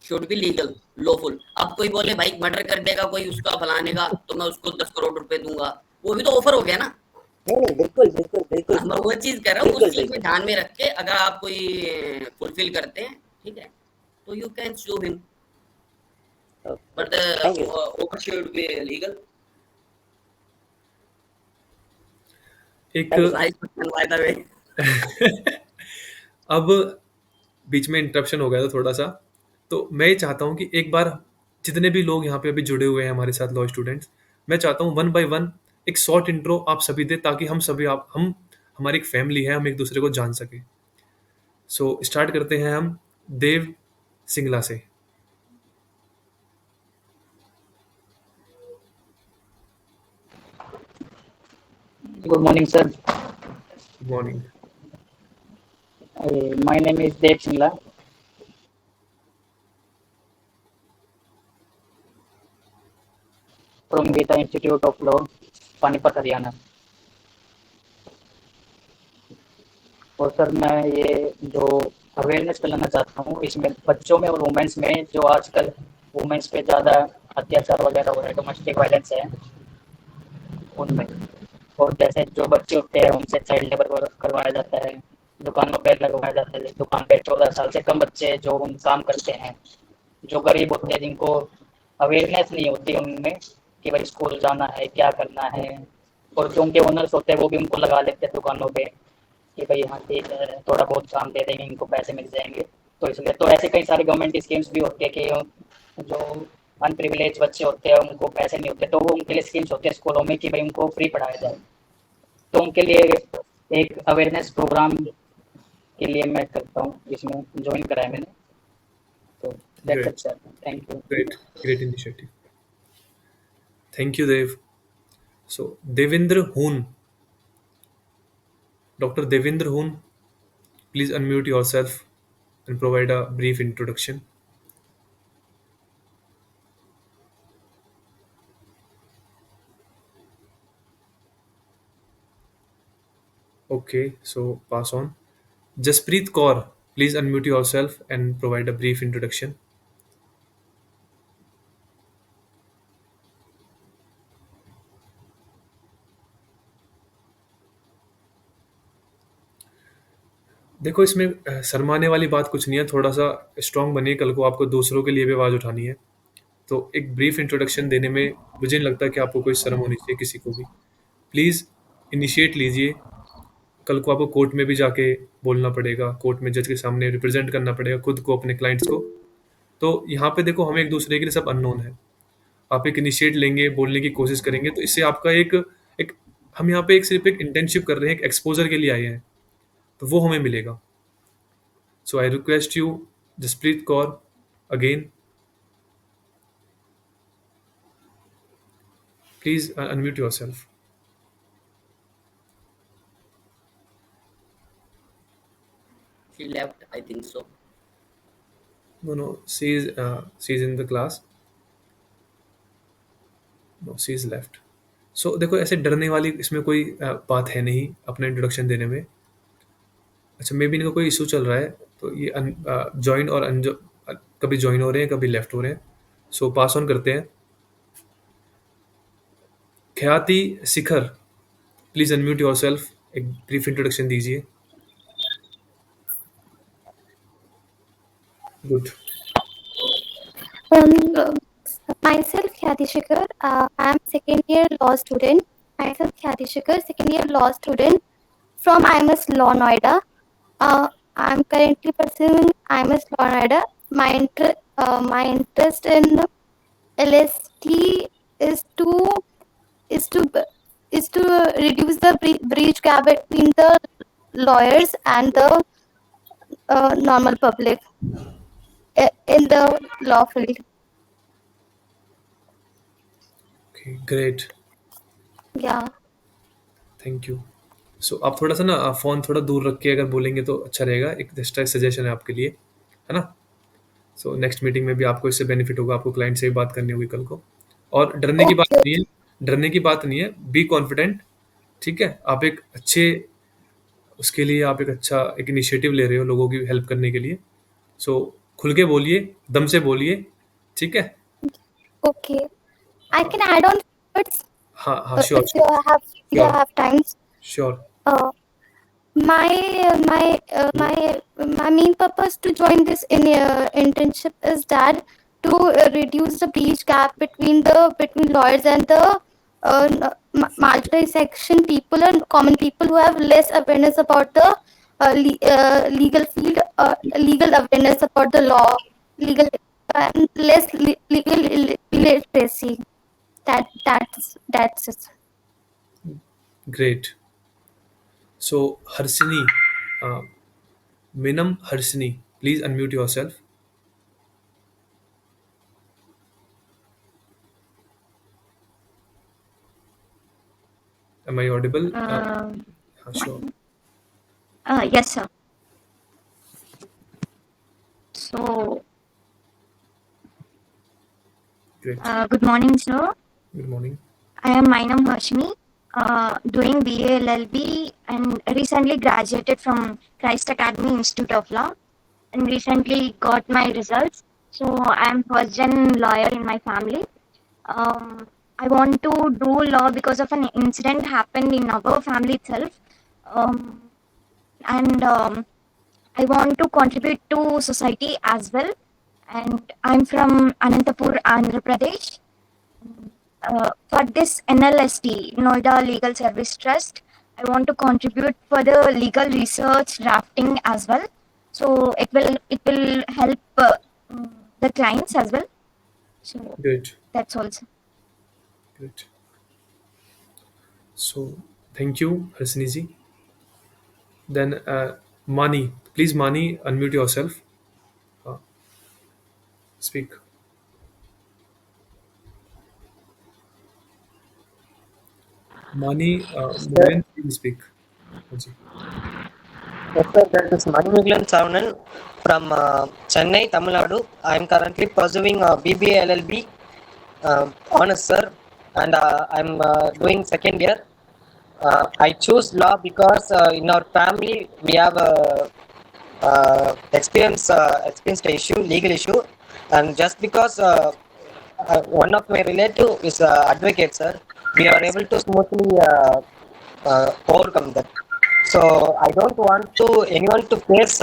S3: should be legal, lawful. अब कोई बोले भाई मर्डर कर देगा कोई उसका फलाने का, तो मैं उसको 10 करोड़ रुपए दूंगा, वो भी तो ऑफर हो गया ना।
S6: नहीं नहीं, बिल्कुल बिल्कुल बिल्कुल
S3: मैं
S6: सर,
S3: वो चीज कर रहा हूँ, उस
S6: बिल्कुल
S3: चीज में
S6: बिल्कुल।
S3: ध्यान में रख के अगर आप कोई फुलफिल करते हैं, ठीक है, तो you can sue him,
S6: okay,
S3: but
S6: thank you.
S3: Offer should be legal.
S1: एक
S6: thank you sir.
S3: Nice question by the way.
S1: अब बीच में इंटरप्शन हो गया था थोड़ा सा, तो मैं ये चाहता हूँ कि एक बार जितने भी लोग यहाँ पे अभी जुड़े हुए हैं हमारे साथ लॉ स्टूडेंट्स, मैं चाहता हूँ वन बाय वन एक शॉर्ट इंट्रो आप सभी दे, ताकि हम सभी आप हम हमारी एक फैमिली है, हम एक दूसरे को जान सके। सो स्टार्ट करते हैं हम देव सिंगला से।
S4: Good morning, sir.
S1: Good morning.
S4: My name is Dev Singla. From Gita Institute of Law, Panipat Haryana. और सर मैं ये जो अवेयरनेस फैलाना चाहता हूँ इसमें बच्चों में और वुमेन्स में जो आजकल वुमेन्स पे ज़्यादा अत्याचार वगैरह हो रहा है, डोमेस्टिक वायलेंस है उनमें। और जैसे जो बच्चे होते हैं उनसे चाइल्ड लेबर करवाया जाता है, दुकानों पे लगवाया जाता है। दुकान पे 14 साल से कम बच्चे जो उन काम करते हैं, जो गरीब होते हैं, जिनको अवेयरनेस नहीं होती उनमें कि भाई स्कूल जाना है, क्या करना है। और जो उनके ओनर्स होते हैं वो भी उनको लगा लेते हैं दुकानों पे कि भाई हाँ ठीक है, थोड़ा बहुत काम दे देंगे, इनको पैसे मिल जाएंगे। तो इसलिए तो ऐसे कई सारे गवर्नमेंट स्कीम्स भी होती है कि जो अनप्रिविलेज बच्चे होते हैं उनको पैसे नहीं होते, तो वो उनके लिए स्कीम्स होते हैं स्कूलों में कि भाई उनको फ्री पढ़ाया जाए। तो उनके लिए एक अवेयरनेस प्रोग्राम के लिए मैं करता हूँ, इसमें ज्वाइन करा है मैंने। तो that's it
S1: Great,
S4: sir, thank you.
S1: great initiative. Thank you, Dev. So, Devendra Hoon, Dr. Devendra Hoon, please unmute yourself and provide a brief introduction. Okay, so pass on. Jaspreet Kaur, please unmute yourself and provide a brief introduction. देखो, इसमें शर्माने वाली बात कुछ नहीं है, थोड़ा सा स्ट्रांग बनिए, कल को आपको दूसरों के लिए भी आवाज़ उठानी है। तो एक ब्रीफ इंट्रोडक्शन देने में मुझे नहीं लगता कि आपको कोई शर्म होनी चाहिए किसी को भी। प्लीज़ इनिशिएट लीजिए। कल को आपको कोर्ट में भी जाके बोलना पड़ेगा, कोर्ट में जज के सामने रिप्रेजेंट करना पड़ेगा खुद को, अपने क्लाइंट्स को। तो यहाँ पे देखो, हम एक दूसरे के लिए सब अननोन है। आप एक इनिशिएट लेंगे, बोलने की कोशिश करेंगे, तो इससे आपका एक हम यहाँ पे एक सिर्फ एक इंटर्नशिप कर रहे हैं, एक एक्सपोजर के लिए आए हैं, तो वो हमें मिलेगा। So I request you, Jaspreet Kaur, again please unmute yourself.
S3: She left, I think so.
S1: No, she's in the class. No, she's left. So देखो, ऐसे डरने वाली इसमें कोई बात है नहीं अपना इंट्रोडक्शन देने में। अच्छा, मे बी इनका कोई इशू चल रहा है, तो ये ज्वाइन और कभी ज्वाइन हो रहे हैं, कभी लेफ्ट हो रहे हैं। सो पास ऑन करते हैं। ख्याति शिखर, प्लीज अनम्यूट योर सेल्फ, एक ब्रीफ इंट्रोडक्शन दीजिए। Good.
S7: Um, Myself Khyati Shikhar. I am second year law student. Myself Khyati Shikhar, second year law student from IMS Law Noida. I am currently pursuing IMS Law Noida. My interest in LST is to is to is to reduce the breach gap between the lawyers and the normal public in the law field.
S1: Okay, great,
S7: Yeah.
S1: Thank you. So आप थोड़ा सा ना phone थोड़ा दूर रख के अगर बोलेंगे तो अच्छा रहेगा, एक एक्स्ट्रा सजेशन है आपके लिए, है ना। सो नेक्स्ट मीटिंग में भी आपको इससे बेनिफिट होगा, आपको क्लाइंट से भी बात करनी होगी कल को। और डरने की बात
S7: Okay.
S1: नहीं है, डरने की बात नहीं है, बी कॉन्फिडेंट, ठीक है। आप एक अच्छे उसके लिए आप एक अच्छा एक इनिशिएटिव ले रहे हो लोगों की हेल्प करने के लिए। सो खुल के बोलिए, दम से बोलिए, ठीक है।
S7: Okay. I can add on words
S1: हाँ हाँ, sure
S7: if you
S1: sure
S7: have times.
S1: Sure.
S7: Uh, my main purpose to join this internship is that to reduce the breach gap between lawyers and the marginalized section people and common people who have less awareness about the legal field, legal awareness about the law, legal and less legal illiteracy. That's it.
S1: Great. So Harshini, Mainam Harshini, please unmute yourself. Am I audible? हाँ, sure.
S8: Yes, sir. So,
S1: great,
S8: good morning, sir.
S1: Good morning.
S8: I am Mainam Harshini, doing BA LLB and recently graduated from Christ Academy Institute of Law and recently got my results. So I'm first gen lawyer in my family. I want to do law because of an incident happened in our family itself. Um, and I want to contribute to society as well. And I'm from Anantapur, Andhra Pradesh. For this NLST, Noida Legal Service Trust, I want to contribute for the legal research drafting as well. So it will help the clients as well. So
S1: Great,
S8: that's all.
S1: great. So thank you, Harsini ji. Then Mani, please Mani, unmute yourself. Uh, Speak. Mani,
S5: Sir,
S1: Muglen, please speak. Ji.
S5: yes, sir, that is Manimuglan Savanan from Chennai, Tamil Nadu. I am currently pursuing BBA LLB honors, sir, and I'm doing second year. I choose law because in our family we have experienced issue, legal issue, and just because one of my relative is advocate, sir, we are able to smoothly overcome that. So I don't want to anyone to face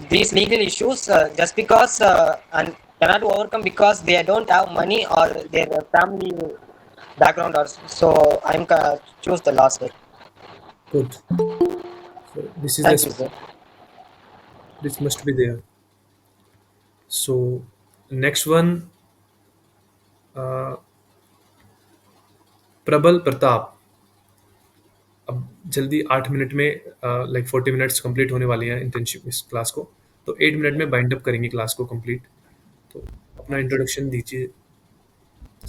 S5: these legal issues just because and cannot overcome because they don't have money or their family background or so. I'm choose the last way.
S1: Good. So this is
S5: Thank you,
S1: the
S5: sir.
S1: this must be there. So next one, uh, प्रबल प्रताप. अब जल्दी 8 minute में like 40 minutes complete होने वाली हैं internship इस class को, तो 8 मिनट में बाइंड अप करेंगे क्लास को कंप्लीट. तो अपना इंट्रोडक्शन दीजिए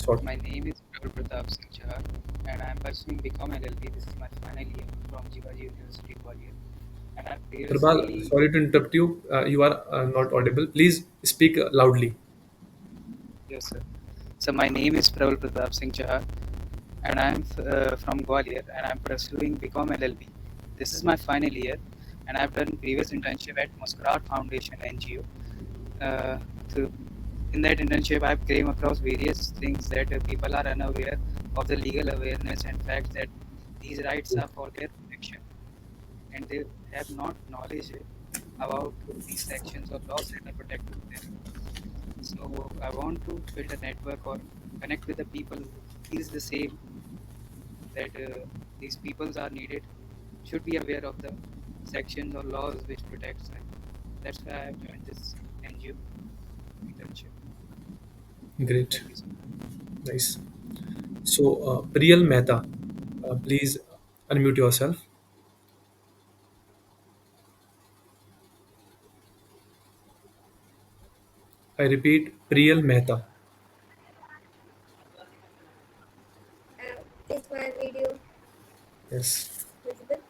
S1: short.
S9: My name is Prabal Pratap Singh Chahar and I am pursuing BCom LLB. This is my final year from Jivaji University, Gwalior. And I
S1: Prabal,
S9: previously,
S1: sorry to interrupt you, you are not audible, please speak loudly.
S9: yes sir. So my name is Prabal Pratap Singh Chahar and I am from Gwalior and I am pursuing BCom LLB. This is my final year and I have done previous internship at Muskurat Foundation NGO. Uh, to, in that internship, I have came across various things that people are unaware of the legal awareness and fact that these rights are for their protection, and they have not knowledge about these sections of laws that are protected them. So I want to build a network or connect with the people who feels the same, that these peoples are needed, should be aware of the sections or laws which protects them. That's why I have joined this NGO internship.
S1: Great,
S9: Thank you so much.
S1: Nice. So Priyal Mehta, please unmute yourself. I repeat, Priyal Mehta.
S7: Is my video
S1: Yes,
S7: visible?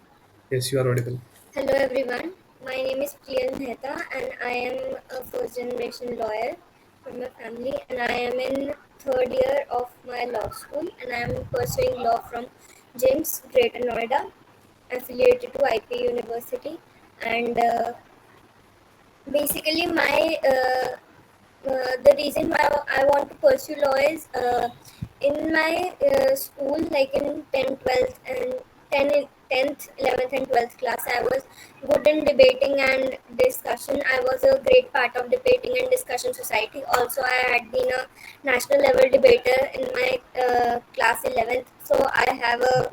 S1: yes, you are audible.
S7: Hello everyone, my name is Priyal Mehta and I am a first generation lawyer from my family and I am in third year of my law school and I am pursuing law from James Greater Noida, affiliated to IP University. And basically the reason why I want to pursue law is in my school, like in 10th, 12th and 10th, 11th and 12th class, I was good in debating and discussion. I was a great part of debating and discussion society. Also, I had been a national level debater in my class 11th. So I have a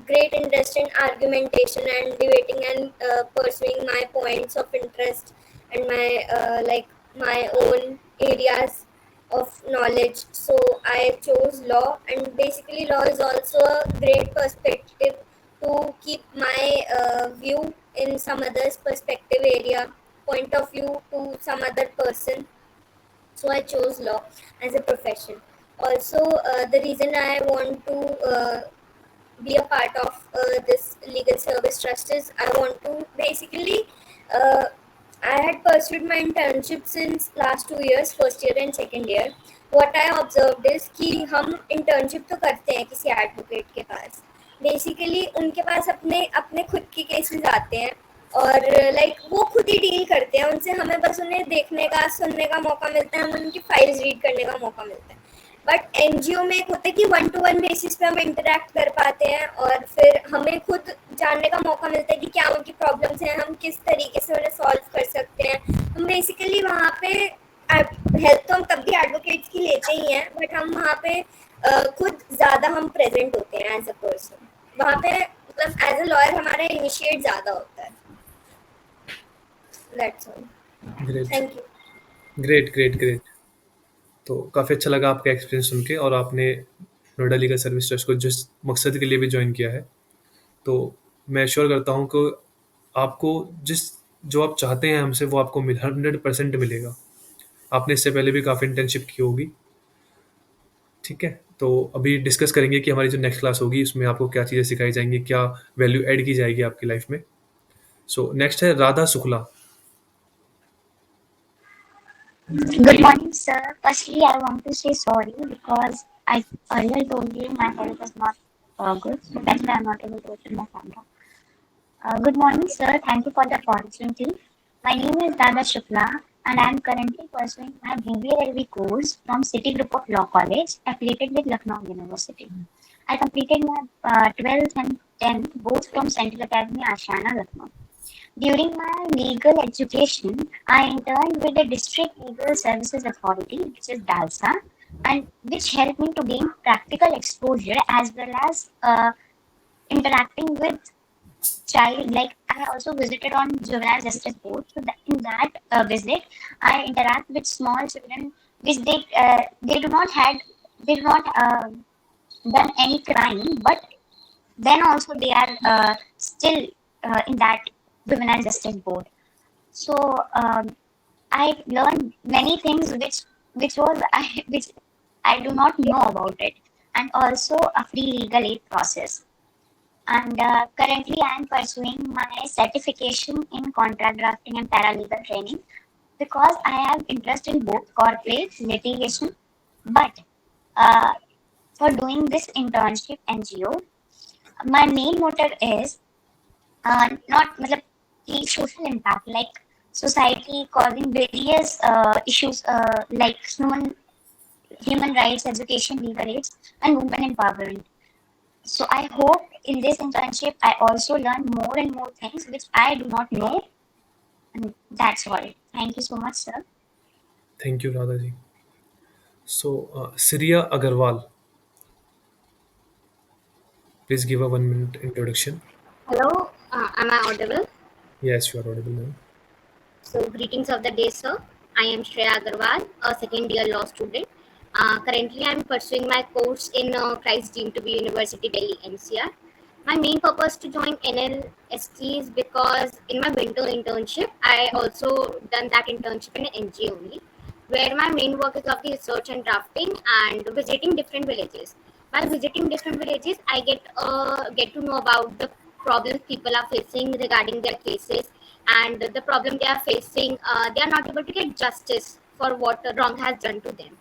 S7: great interest in argumentation and debating and pursuing my points of interest and my own areas of knowledge. So I chose law, and basically law is also a great perspective to keep my view in some other's perspective area, point of view to some other person. So I chose law as a profession. Also, the reason I want to be a part of this legal service trust is I want to basically I had pursued my internship since last 2 years, first year and second year. What I observed is कि हम internship तो करते हैं किसी advocate के पास. Basically उनके पास अपने अपने खुद के cases आते हैं
S10: और लाइक वो खुद ही डील करते हैं उनसे, हमें बस उन्हें देखने का सुनने का मौका मिलता है, हमें उनकी फाइल्स रीड करने का मौका मिलता है। बट एनजीओ में एक होता है कि 1-to-1 बेसिस पे हम इंटरेक्ट कर पाते हैं और फिर हमें खुद जानने का मौका मिलता है कि क्या उनकी प्रॉब्लम्स हैं, हम किस तरीके से उन्हें सॉल्व कर सकते हैं। हम बेसिकली वहाँ पे हेल्प तो हम तब भी एडवोकेट्स की लेते ही हैं, बट हम वहाँ पे खुद ज़्यादा हम प्रेजेंट होते हैं एज अ पर्सन वहाँ पे, मतलब एज अ लॉयर हमारा इनिशिएट ज़्यादा होता है। That's all.
S1: Great,
S10: thank you.
S1: Great, great, great. तो काफ़ी अच्छा लगा आपका एक्सपीरियंस सुन के, और आपने नोएडा लीगल सर्विस ट्रस्ट को जिस मकसद के लिए भी ज्वाइन किया है, तो मैं श्योर करता हूँ कि आपको जिस जो आप चाहते हैं हमसे वो आपको 100% मिलेगा। आपने इससे पहले भी काफ़ी इंटर्नशिप की होगी, ठीक है? तो अभी डिस्कस करेंगे कि हमारी जो नेक्स्ट क्लास होगी उसमें आपको क्या चीज़ें सिखाई जाएंगी, क्या वैल्यू ऐड की जाएगी आपकी लाइफ में। सो नेक्स्ट है Radha Shukla.
S8: Good morning, sir. Firstly, I want to say sorry because I earlier told you my health is not good, so that's why I'm not able to open my camera. Good morning, sir. Thank you for the opportunity. My name is Dada Shukla, and I am currently pursuing my BBLLB course from City Group of Law College, affiliated with Lucknow University. I completed my 12th and 10th both from Central Academy, Ashiana, Lucknow. During my legal education, I interned with the District Legal Services Authority, which is DALSA, and which helped me to gain practical exposure as well as interacting with child. Like I also visited on juvenile justice board. So that, in that visit, I interact with small children, which they do not had they do not done any crime, but then also they are still in that juvenile justice board. So I learned many things which was which I do not know about it, and also a free legal aid process. And currently, I am pursuing my certification in contract drafting and paralegal training because I have interest in both corporate litigation. But uh, for doing this internship NGO, my main motive is not मतलब the social impact, like society causing various issues like human rights, education, legal rights, and women empowerment. So I hope in this internship I also learn more and more things which I do not know, and that's all. Thank you so much, sir.
S1: Thank you Radha ji. So Siriya Agarwal, please give a 1 minute introduction.
S11: Hello, am I audible?
S1: Yes, you are audible ma'am.
S11: So, greetings of the day, sir. I am Shreya Agarwal, a second year law student. Currently, I am pursuing my course in Christ deemed to be University Delhi NCR. My main purpose to join NLST is because in my winter internship, I also done that internship in an NGO only, where my main work is of the research and drafting and visiting different villages. While visiting different villages, I get to know about the problems people are facing regarding their cases, and the problem they are facing. They are not able to get justice for what wrong has done to them.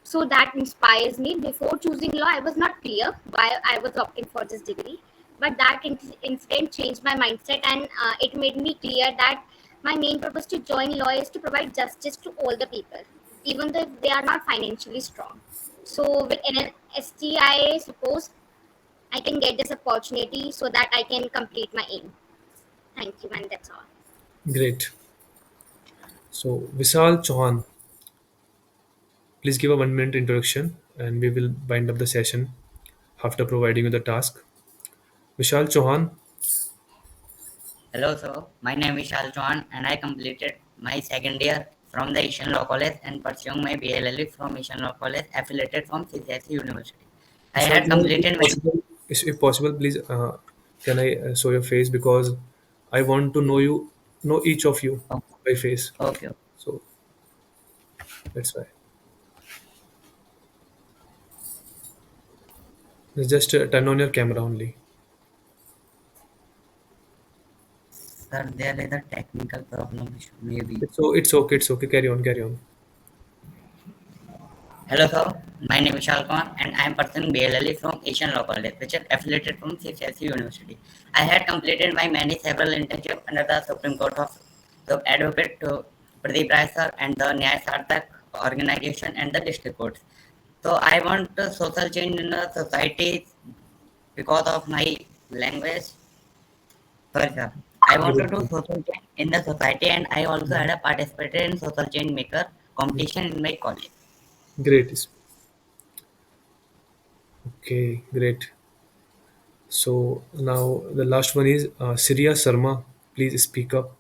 S11: So that inspires me. Before choosing law, I was not clear why I was opting for this degree, but that incident changed my mindset, and it made me clear that my main purpose to join law is to provide justice to all the people, even though they are not financially strong. So with NLST, I suppose I can get this opportunity so that I can complete my aim. Thank you, and that's all.
S1: Great. So Vishal Chauhan, please give a 1 minute introduction, and we will bind up the session after providing you the task. Vishal Chauhan.
S12: Hello, sir. My name is Shal Chauhan and I completed my second year from the Asian Law College and pursuing my BLLB from Asian Law College affiliated from CCSE University. I
S1: Vishal
S12: had
S1: Chauhan,
S12: completed my
S1: if possible, please can I show your face, because I want to know each of you by face.
S12: okay.
S1: So that's why. Just turn on your camera only.
S12: Sir, there is a technical problem issue maybe.
S1: It's okay. It's okay. Carry on. Carry on.
S12: Hello, sir. My name is Shalkan, and I am pursuing BLLE from Asian Law College, which is affiliated from CCSU University. I had completed my many several internships under the Supreme Court of the Advocate to Pradeep Rai sir and the Nyaya Sarthak organization and the district courts. So I want social change in the society because of my language. Sorry, sir. I want to
S1: Great,
S12: do social change in the society, and I also had a participated in social change maker competition in my college.
S1: great. Okay, great. So now the last one is Siria Sharma. Please speak up.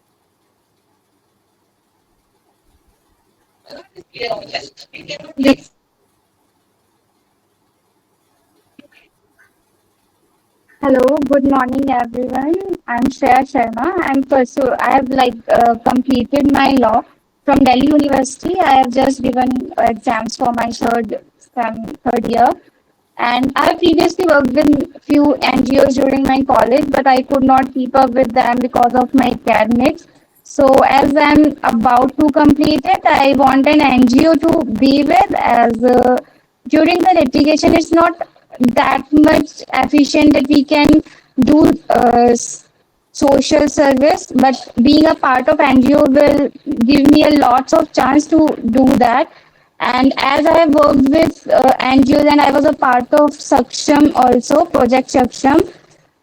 S13: Hello, good morning everyone. I'm Shreya Sharma. I have completed my law from Delhi University. I have just given exams for my third year, and I have previously worked with few NGOs during my college, but I could not keep up with them because of my academics. So as I'm about to complete it, I want an NGO to be with as during the litigation, it's not that much efficient that we can do social service, but being a part of NGO will give me a lots of chance to do that. And as I have worked with NGOs and I was a part of Saksham also, Project Saksham,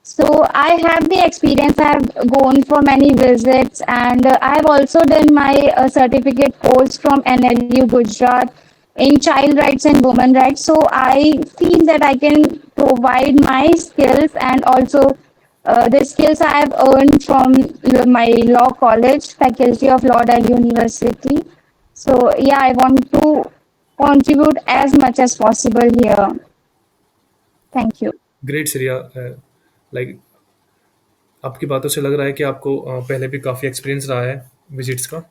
S13: so I have the experience. I have gone for many visits, and I have also done my certificate course from NLU Gujarat in child rights and women rights. So I feel that I can provide my skills and also the skills I have earned from my law college, Faculty of Law, Delhi University. So yeah, I want to contribute as much as possible here. Thank you.
S1: Great, Siria. Like आपकी बातों से लग रहा है कि आपको पहले भी काफ़ी एक्सपीरियंस रहा है विजिट्स का.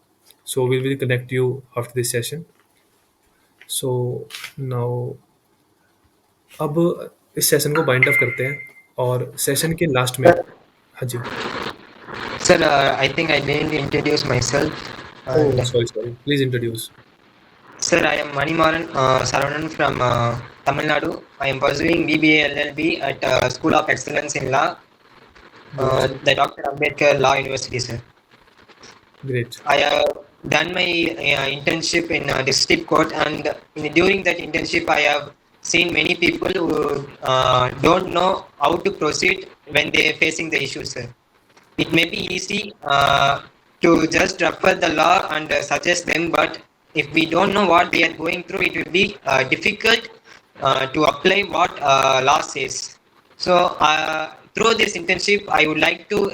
S1: So we will connect you after this session. So now अब इस सेशन को बाइंड अप करते हैं और सेशन के लास्ट में हाँ जी.
S5: Sir, I think I didn't introduce myself.
S1: Sorry. Please introduce.
S5: Sir, I am Manimaran Saravanan from Tamil Nadu. I am pursuing BBA LLB at School of Excellence in Law, the Dr. Ambedkar Law University, sir.
S1: Great.
S5: I have done my internship in district court, and during that internship, I have seen many people who don't know how to proceed when they are facing the issues, sir. It may be easy to just refer the law and suggest them, but if we don't know what they are going through, it will be difficult to apply what law says. So through this internship, I would like to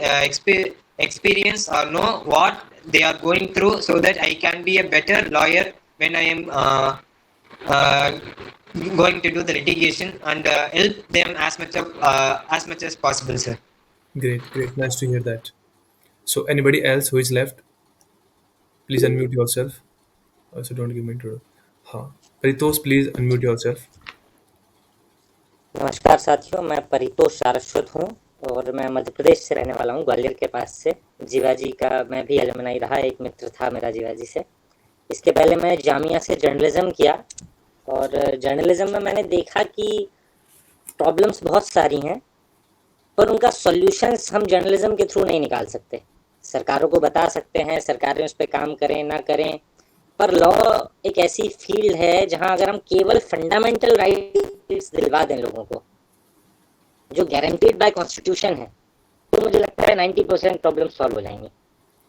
S5: experience or know what they are going through, so that I can be a better lawyer when I am going to do the litigation, and help them as much as possible, sir.
S1: Great. Nice to hear that. So anybody else who is left, please unmute yourself. Also don't give me intro. हाँ, Paritosh, please unmute yourself.
S6: नमस्कार साथियों, मैं परितोष सारस्वत हूँ और मैं मध्य प्रदेश से रहने वाला हूँ, ग्वालियर के पास से. जीवाजी का मैं भी एलुमनाई रहा, एक मित्र था मेरा जीवाजी से. इसके पहले मैं जामिया से जर्नलिज्म किया, और जर्नलिज्म में मैंने देखा कि प्रॉब्लम्स बहुत सारी हैं, पर उनका सॉल्यूशंस हम जर्नलिज्म के थ्रू नहीं निकाल सकते. सरकारों को बता सकते हैं, सरकारें उस पर काम करें ना करें, पर लॉ एक ऐसी फील्ड है जहां अगर हम केवल फंडामेंटल राइट्स दिलवा दें लोगों को, जो गारंटीड बाय कॉन्स्टिट्यूशन है, तो मुझे लगता है 90% प्रॉब्लम सॉल्व हो जाएंगे.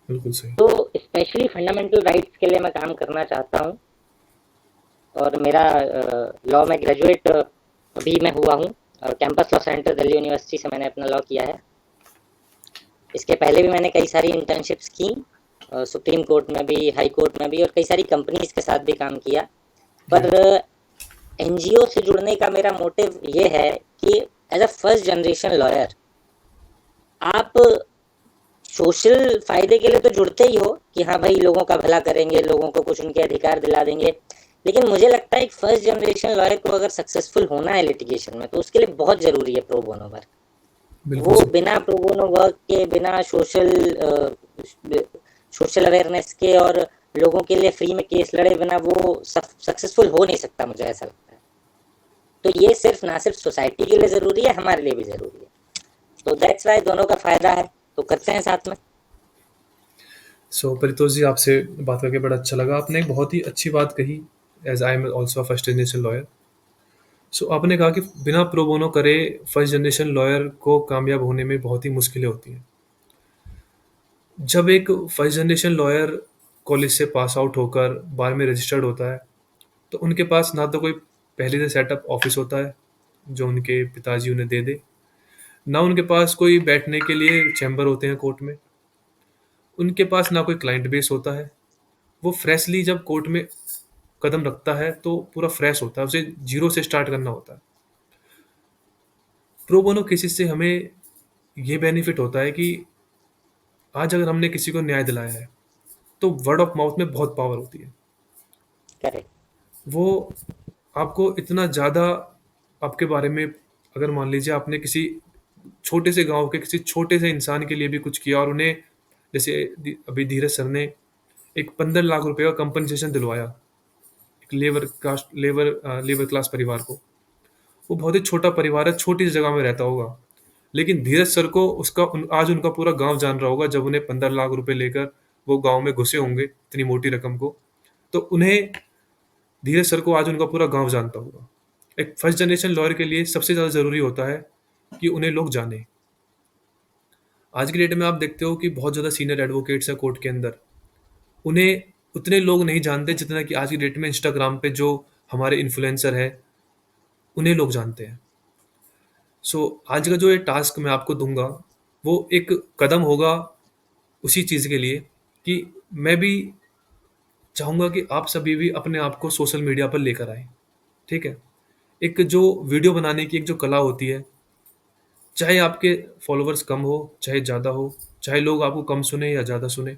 S1: बिल्कुल सही.
S6: तो स्पेशली फंडामेंटल राइट्स के लिए मैं काम करना चाहता हूँ, और मेरा लॉ में ग्रेजुएट अभी मैं हुआ हूँ, और campus law centre Delhi university से मैंने अपना लॉ किया है. इसके पहले भी मैंने कई सारी इंटर्नशिप्स की, सुप्रीम कोर्ट में भी, हाई कोर्ट में भी, और कई सारी कंपनीज के साथ भी काम किया. पर एनजीओ से जुड़ने का मेरा मोटिव ये है कि as a first generation lawyer आप सोशल फायदे के लिए तो जुड़ते ही हो कि हाँ भाई लोगों का भला करेंगे, लोगों को कुछ उनके अधिकार दिला देंगे, लेकिन मुझे लगता है एक फर्स्ट जनरेशन लॉयर को अगर सक्सेसफुल होना है लिटिगेशन में, तो उसके लिए बहुत ज़रूरी है प्रो बोनो वर्क. वो बिना प्रो बोनो वर्क के, बिना सोशल अवेयरनेस के और लोगों के लिए फ्री में केस लड़े बिना वो सक्सेसफुल हो नहीं सकता, मुझे ऐसा लगता है। तो ये सिर्फ ना सिर्फ सोसाइटी के लिए ज़रूरी है, हमारे लिए भी ज़रूरी है। तो दैट्स वाई दोनों का फ़ायदा है, तो करते हैं साथ में।
S1: सो परितोष जी, आपसे बात करके बड़ा अच्छा लगा। आपने एक बहुत ही अच्छी बात कही, as I am also first generation lawyer. So आपने कहा कि बिना प्रो बोनो करे फर्स्ट जनरेशन लॉयर को कामयाब होने में बहुत ही मुश्किलें होती हैं। जब एक फर्स्ट जनरेशन लॉयर कॉलेज से पास आउट होकर बार में रजिस्टर्ड होता है, तो उनके पास ना तो कोई पहले से सेटअप ऑफिस होता है जो उनके पिताजी उन्हें दे दे, ना उनके पास कोई बैठने के लिए चैम्बर होते हैं कोर्ट में, उनके पास ना कोई क्लाइंट बेस होता है। वो फ्रेशली जब कोर्ट में कदम रखता है तो पूरा फ्रेश होता है, उसे जीरो से स्टार्ट करना होता है। प्रो बोनो केसेस से हमें ये बेनिफिट होता है कि आज अगर हमने किसी को न्याय दिलाया है तो वर्ड ऑफ माउथ में बहुत पावर होती है।
S6: करेक्ट।
S1: वो आपको इतना ज़्यादा आपके बारे में, अगर मान लीजिए आपने किसी छोटे से गांव के किसी छोटे से इंसान के लिए भी कुछ किया और उन्हें, जैसे अभी धीरज सर ने एक 15 लाख रुपए का कंपनसेशन दिलवाया एक लेबर क्लास परिवार को। वो बहुत ही छोटा परिवार है, छोटी सी जगह में रहता होगा, लेकिन धीरज सर को आज उनका पूरा गांव जान रहा होगा। जब उन्हें 15 लाख रुपए लेकर वो गांव में घुसे होंगे इतनी मोटी रकम को, तो उन्हें धीरज सर को आज उनका पूरा गांव जानता होगा। एक फर्स्ट जनरेशन लॉयर के लिए सबसे ज़्यादा ज़रूरी होता है कि उन्हें लोग जाने। आज की डेट में आप देखते हो कि बहुत ज़्यादा सीनियर एडवोकेट्स हैं कोर्ट के अंदर, उन्हें उतने लोग नहीं जानते जितना कि आज की डेट में इंस्टाग्राम पे जो हमारे इन्फ्लुएंसर हैं उन्हें लोग जानते हैं। सो आज का जो ये टास्क मैं आपको दूंगा वो एक कदम होगा उसी चीज़ के लिए कि मैं भी चाहूँगा कि आप सभी भी अपने आप को सोशल मीडिया पर लेकर आए। ठीक है, एक जो वीडियो बनाने की एक जो कला होती है, चाहे आपके फॉलोअर्स कम हो चाहे ज़्यादा हो, चाहे लोग आपको कम सुने या ज़्यादा सुने,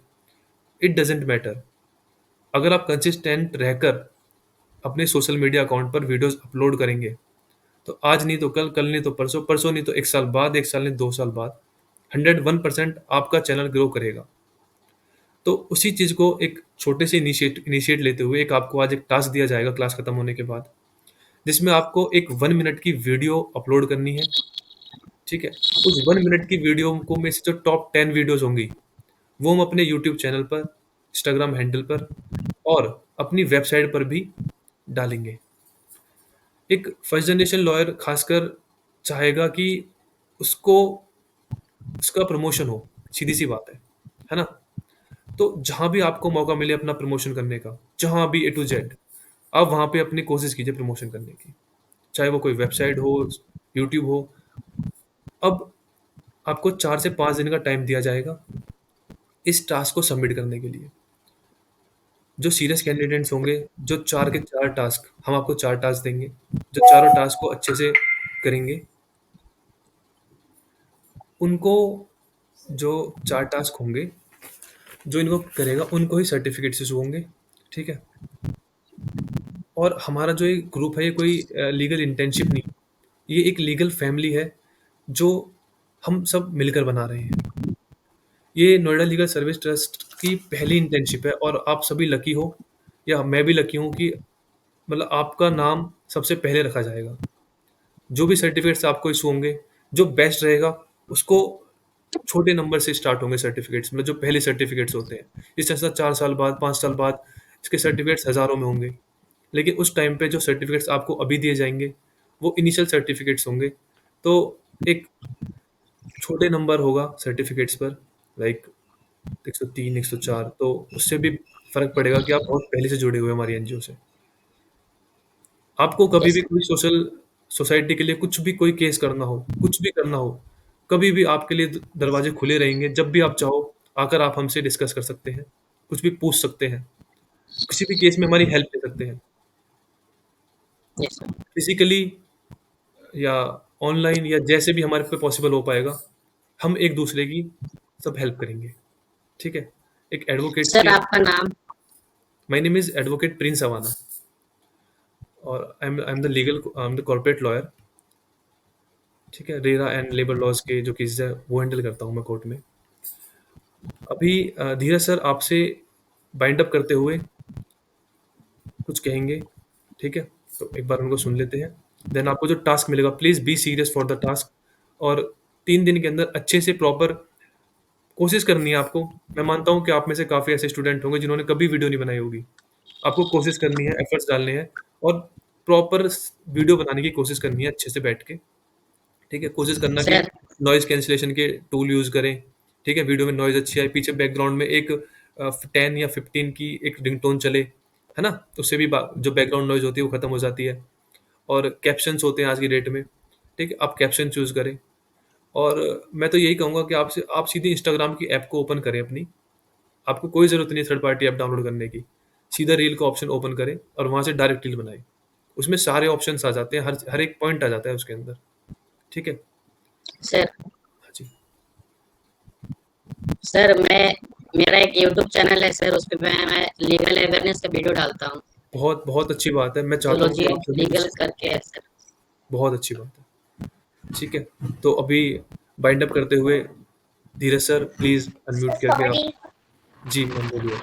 S1: इट डजेंट मैटर। अगर आप कंसिस्टेंट रहकर अपने सोशल मीडिया अकाउंट पर वीडियोस अपलोड करेंगे तो आज नहीं तो कल, कल नहीं तो परसों, परसों नहीं तो एक साल बाद, एक साल नहीं 2 साल बाद 101% आपका चैनल ग्रो करेगा। तो उसी चीज़ को एक छोटे से इनिशिएट लेते हुए एक आपको आज एक टास्क दिया जाएगा क्लास खत्म होने के बाद, जिसमें आपको एक 1 मिनट की वीडियो अपलोड करनी है। ठीक है, उस 1 मिनट की वीडियो को में से जो टॉप 10 वीडियोस होंगी वो हम अपने यूट्यूब चैनल पर, इंस्टाग्राम हैंडल पर और अपनी वेबसाइट पर भी डालेंगे। एक फर्स्ट जनरेशन लॉयर खासकर चाहेगा कि उसको उसका प्रमोशन हो, सीधी सी बात है ना। तो जहां भी आपको मौका मिले अपना प्रमोशन करने का, जहां भी A to Z, आप वहां पे अपनी कोशिश कीजिए प्रमोशन करने की, चाहे वो कोई वेबसाइट हो, यूट्यूब हो। अब आपको 4 से 5 दिन का टाइम दिया जाएगा इस टास्क को सबमिट करने के लिए। जो सीरियस कैंडिडेट्स होंगे, जो 4 के 4 टास्क, हम आपको 4 टास्क देंगे, जो चारों टास्क को अच्छे से करेंगे उनको, जो 4 टास्क होंगे जो इनको करेगा उनको ही सर्टिफिकेट इशू होंगे। ठीक है, और हमारा जो ये ग्रुप है ये कोई लीगल इंटर्नशिप नहीं, ये एक लीगल फैमिली है जो हम सब मिलकर बना रहे हैं। ये नोएडा लीगल सर्विस ट्रस्ट की पहली इंटर्नशिप है और आप सभी लकी हो, या मैं भी लकी हूँ कि मतलब आपका नाम सबसे पहले रखा जाएगा। जो भी सर्टिफिकेट्स आपको इशू होंगे, जो बेस्ट रहेगा उसको, छोटे नंबर से स्टार्ट होंगे सर्टिफिकेट्स, मतलब जो पहले सर्टिफिकेट्स होते हैं। इस तरह से 4 साल बाद, 5 साल बाद इसके सर्टिफिकेट्स हज़ारों में होंगे, लेकिन उस टाइम पे जो सर्टिफिकेट्स आपको अभी दिए जाएंगे वो इनिशियल सर्टिफिकेट्स होंगे। तो एक छोटे नंबर होगा सर्टिफिकेट्स पर, लाइक 103, 104, तो उससे भी फर्क पड़ेगा कि आप बहुत पहले से जुड़े हुए हैं हमारी एनजीओ से। आपको कभी भी
S6: यस।
S1: कोई सोसाइटी के लिए कुछ भी कोई केस करना हो, कुछ भी करना हो, कभी भी आपके लिए दरवाजे खुले रहेंगे। जब भी आप चाहो आकर आप हमसे डिस्कस कर सकते हैं, कुछ भी पूछ सकते हैं, किसी भी केस में हमारी हेल्प ले सकते हैं,
S6: यस सर।
S1: फिजिकली या ऑनलाइन या जैसे भी हमारे पे पॉसिबल हो पाएगा, हम एक दूसरे की सब हेल्प करेंगे। ठीक है, एक एडवोकेट्स
S2: सर
S1: के,
S2: आपका नाम?
S1: My name is advocate Prince Awana और I am the corporate lawyer. ठीक है, रेरा एंड लेबर लॉज के जो केसेस है वो हैंडल करता हूँ मैं कोर्ट में। अभी धीरज सर आपसे बाइंड अप करते हुए कुछ कहेंगे, ठीक है? तो एक बार उनको सुन लेते हैं। देन आपको जो टास्क मिलेगा, please be serious for the task, और 3 दिन के अंदर अच्छे से प्रॉपर कोशिश करनी है आपको। मैं मानता हूँ कि आप में से काफ़ी ऐसे स्टूडेंट होंगे जिन्होंने कभी वीडियो नहीं बनाई होगी। आपको कोशिश करनी है, एफर्ट्स डालने हैं और प्रॉपर वीडियो बनाने की कोशिश करनी है अच्छे से बैठ के, ठीक है? कोशिश करना कि
S2: सर
S1: नॉइज़ कैंसलेशन के टूल यूज़ करें, ठीक है? वीडियो में नॉइज़ अच्छी आए, पीछे बैकग्राउंड में एक 10 या 15 की एक रिंगटोन चले, है ना? उससे भी जो बैकग्राउंड नॉइज़ होती है वो खत्म हो जाती है। और कैप्शंस होते हैं आज की डेट में, ठीक है? आप कैप्शन चूज़ करें। और मैं तो यही कहूँगा कि आपसे आप सीधे इंस्टाग्राम की ऐप को ओपन करें अपनी। आपको कोई ज़रूरत नहीं है थर्ड पार्टी ऐप डाउनलोड करने की। सीधा रील का ऑप्शन ओपन करें और वहाँ से डायरेक्ट रील बनाएँ। उसमें सारे ऑप्शंस आ जाते हैं, हर एक पॉइंट आ जाता है उसके अंदर, ठीक है?
S2: सर
S1: हाँ जी।
S2: सर मेरा एक यूट्यूब चैनल है सर, उस पे मैं लीगल अवेयरनेस का वीडियो डालता हूँ।
S1: बहुत बहुत अच्छी बात है। मैं चाहता हूँ कि आप सभी
S2: लीगल करके है सर।
S1: बहुत अच्छी बात है, ठीक है? तो अभी बाइंड अप करते हुए धीरज सर प्लीज़ अनम्यूट करके आप।
S11: Sorry,
S1: जी, मैम बोलिए।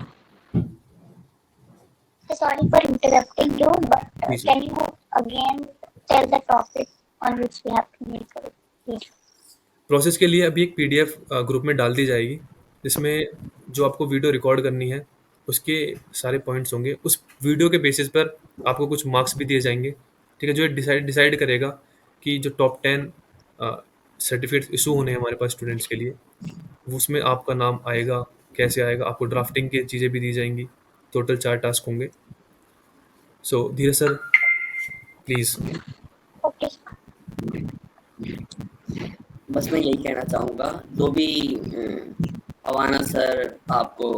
S11: sorry for interrupting you, but
S1: जी, जी।
S11: can you again tell the topic on which we have to make a please?
S1: Process के लिए अभी एक पीडीएफ ग्रुप में डाल दी जाएगी, जिसमें जो आपको वीडियो रिकॉर्ड करनी है, उसके सारे पॉइंट्स होंगे। उस वीडियो के बेसिस पर आपको कुछ मार्क्स भी दिए जाएँगे, ठीक है? जो ये डिसाइड करेगा कि जो टॉप 10 सर्टिफिकेट्स इश्यू होने हैं हमारे पास स्टूडेंट्स के लिए, उसमें आपका नाम आएगा, कैसे आएगा? आपको ड्राफ्टिंग की चीज़ें भी दी जाएँगी। टोटल 4 टास्क होंगे। सो धीरज सर प्लीज़।
S11: Okay.
S3: बस मैं यही कहना चाहूँगा, जो भी अवाना सर आपको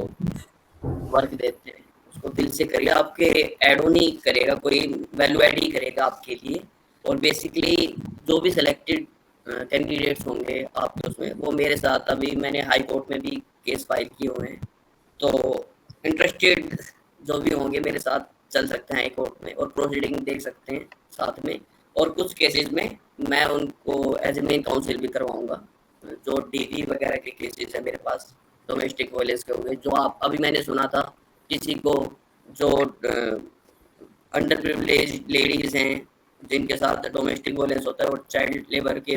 S3: वर्क देते हैं उसको दिल से करिए। आपके ऐड नहीं करेगा, कोई वैल्यू ऐड ही करेगा आपके लिए। और बेसिकली जो भी सिलेक्टेड कैंडिडेट्स होंगे आपके उसमें, वो मेरे साथ अभी मैंने हाई कोर्ट में भी केस फाइल किए हुए हैं, तो इंटरेस्टेड जो भी होंगे मेरे साथ चल सकते हैं हाई कोर्ट में और प्रोसीडिंग देख सकते हैं साथ में। और कुछ केसेस में मैं उनको एज ए मेन काउंसिल भी करवाऊंगा। जो डीवी वगैरह के केसेस है मेरे पास, डोमेस्टिक वायलेंस के हो गए, जो आप अभी मैंने सुना था किसी को जो अंडर प्रिविलेज लेडीज हैं जिनके साथ डोमेस्टिक वायलेंस होता है और चाइल्ड लेबर के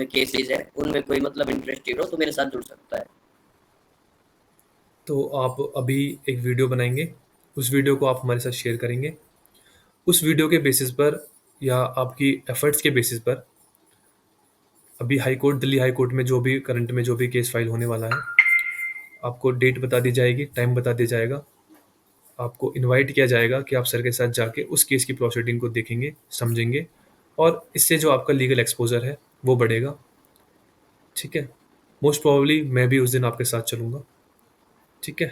S3: केसेस है, उनमें कोई मतलब इंटरेस्टेड हो तो मेरे साथ जुड़ सकता है।
S1: तो आप अभी एक वीडियो बनाएँगे, उस वीडियो को आप हमारे साथ शेयर करेंगे। उस वीडियो के बेसिस पर या आपकी एफर्ट्स के बेसिस पर अभी high court, Delhi high court में जो भी करंट में जो भी केस फाइल होने वाला है, आपको डेट बता दी जाएगी, टाइम बता दिया जाएगा। आपको इनवाइट किया जाएगा कि आप सर के साथ जाके उस केस की प्रोसीडिंग को देखेंगे, समझेंगे और इससे जो आपका लीगल एक्सपोज़र है, वो बढ़ेगा, ठीक है? मोस्ट प्रोबेबली मैं भी उस दिन आपके साथ चलूँगा, ठीक है?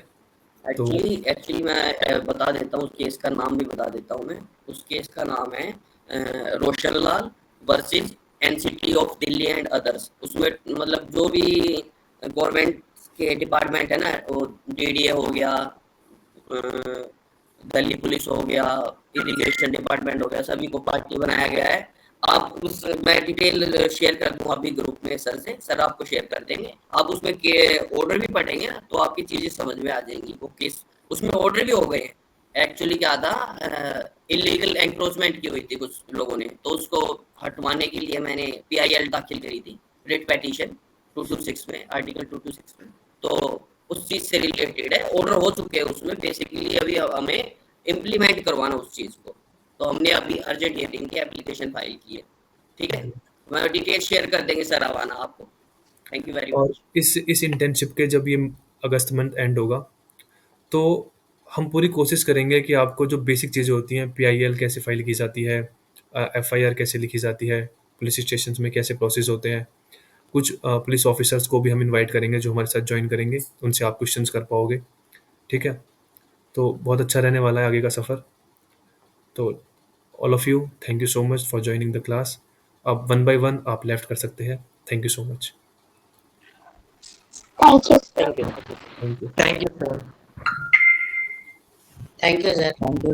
S1: तो
S3: एक्चुअली मैं बता देता हूँ, उस केस का नाम भी बता देता हूँ मैं। उस केस का नाम है Roshan Lal versus NCT of Delhi and others. उसमें मतलब जो भी गवर्नमेंट के डिपार्टमेंट है ना, वो डीडीए हो गया, दिल्ली पुलिस हो गया, इरिगेशन डिपार्टमेंट हो गया, सभी को पार्टी बनाया गया है। आप उस मैं डिटेल शेयर कर दूँ अभी ग्रुप में सर से, सर आपको शेयर कर देंगे। आप उसमें के ऑर्डर भी पढ़ेंगे ना तो आपकी चीज़ें समझ में आ जाएंगी। वो केस उसमें ऑर्डर भी हो गए हैं। एक्चुअली क्या था, इलीगल एंक्रोचमेंट की हुई थी कुछ लोगों ने, तो उसको हटवाने के लिए मैंने PIL दाखिल करी थी, रिट पेटिशन 226 में, आर्टिकल 226 में। तो उस चीज़ से रिलेटेड है, ऑर्डर हो चुके हैं उसमें। बेसिकली अभी हमें इम्प्लीमेंट करवाना उस चीज़ को, तो हमने अभी अर्जेंट हियरिंग की एप्लीकेशन फाइल की है, ठीक है? मैं डिटेल शेयर कर देंगे सर आवाना आपको। थैंक यू वेरी
S1: और
S3: मच।
S1: इस इंटर्नशिप के जब ये अगस्त मंथ एंड होगा, तो हम पूरी कोशिश करेंगे कि आपको जो बेसिक चीज़ें होती हैं, PIL कैसे फाइल की जाती है, FIR कैसे लिखी जाती है, पुलिस स्टेशंस में कैसे प्रोसेस होते हैं, कुछ पुलिस ऑफिसर्स को भी हम इनवाइट करेंगे जो हमारे साथ ज्वाइन करेंगे, उनसे आप क्वेश्चंस कर पाओगे, ठीक है? तो बहुत अच्छा रहने वाला है आगे का सफ़र। तो all of you thank you so much for joining the class. अब वन बाय वन आप लेफ्ट कर सकते हैं। Thank you so much.
S11: Thank you.
S6: Thank you.
S1: Thank you.
S5: Thank you, sir.
S2: Thank you sir.
S4: Thank you.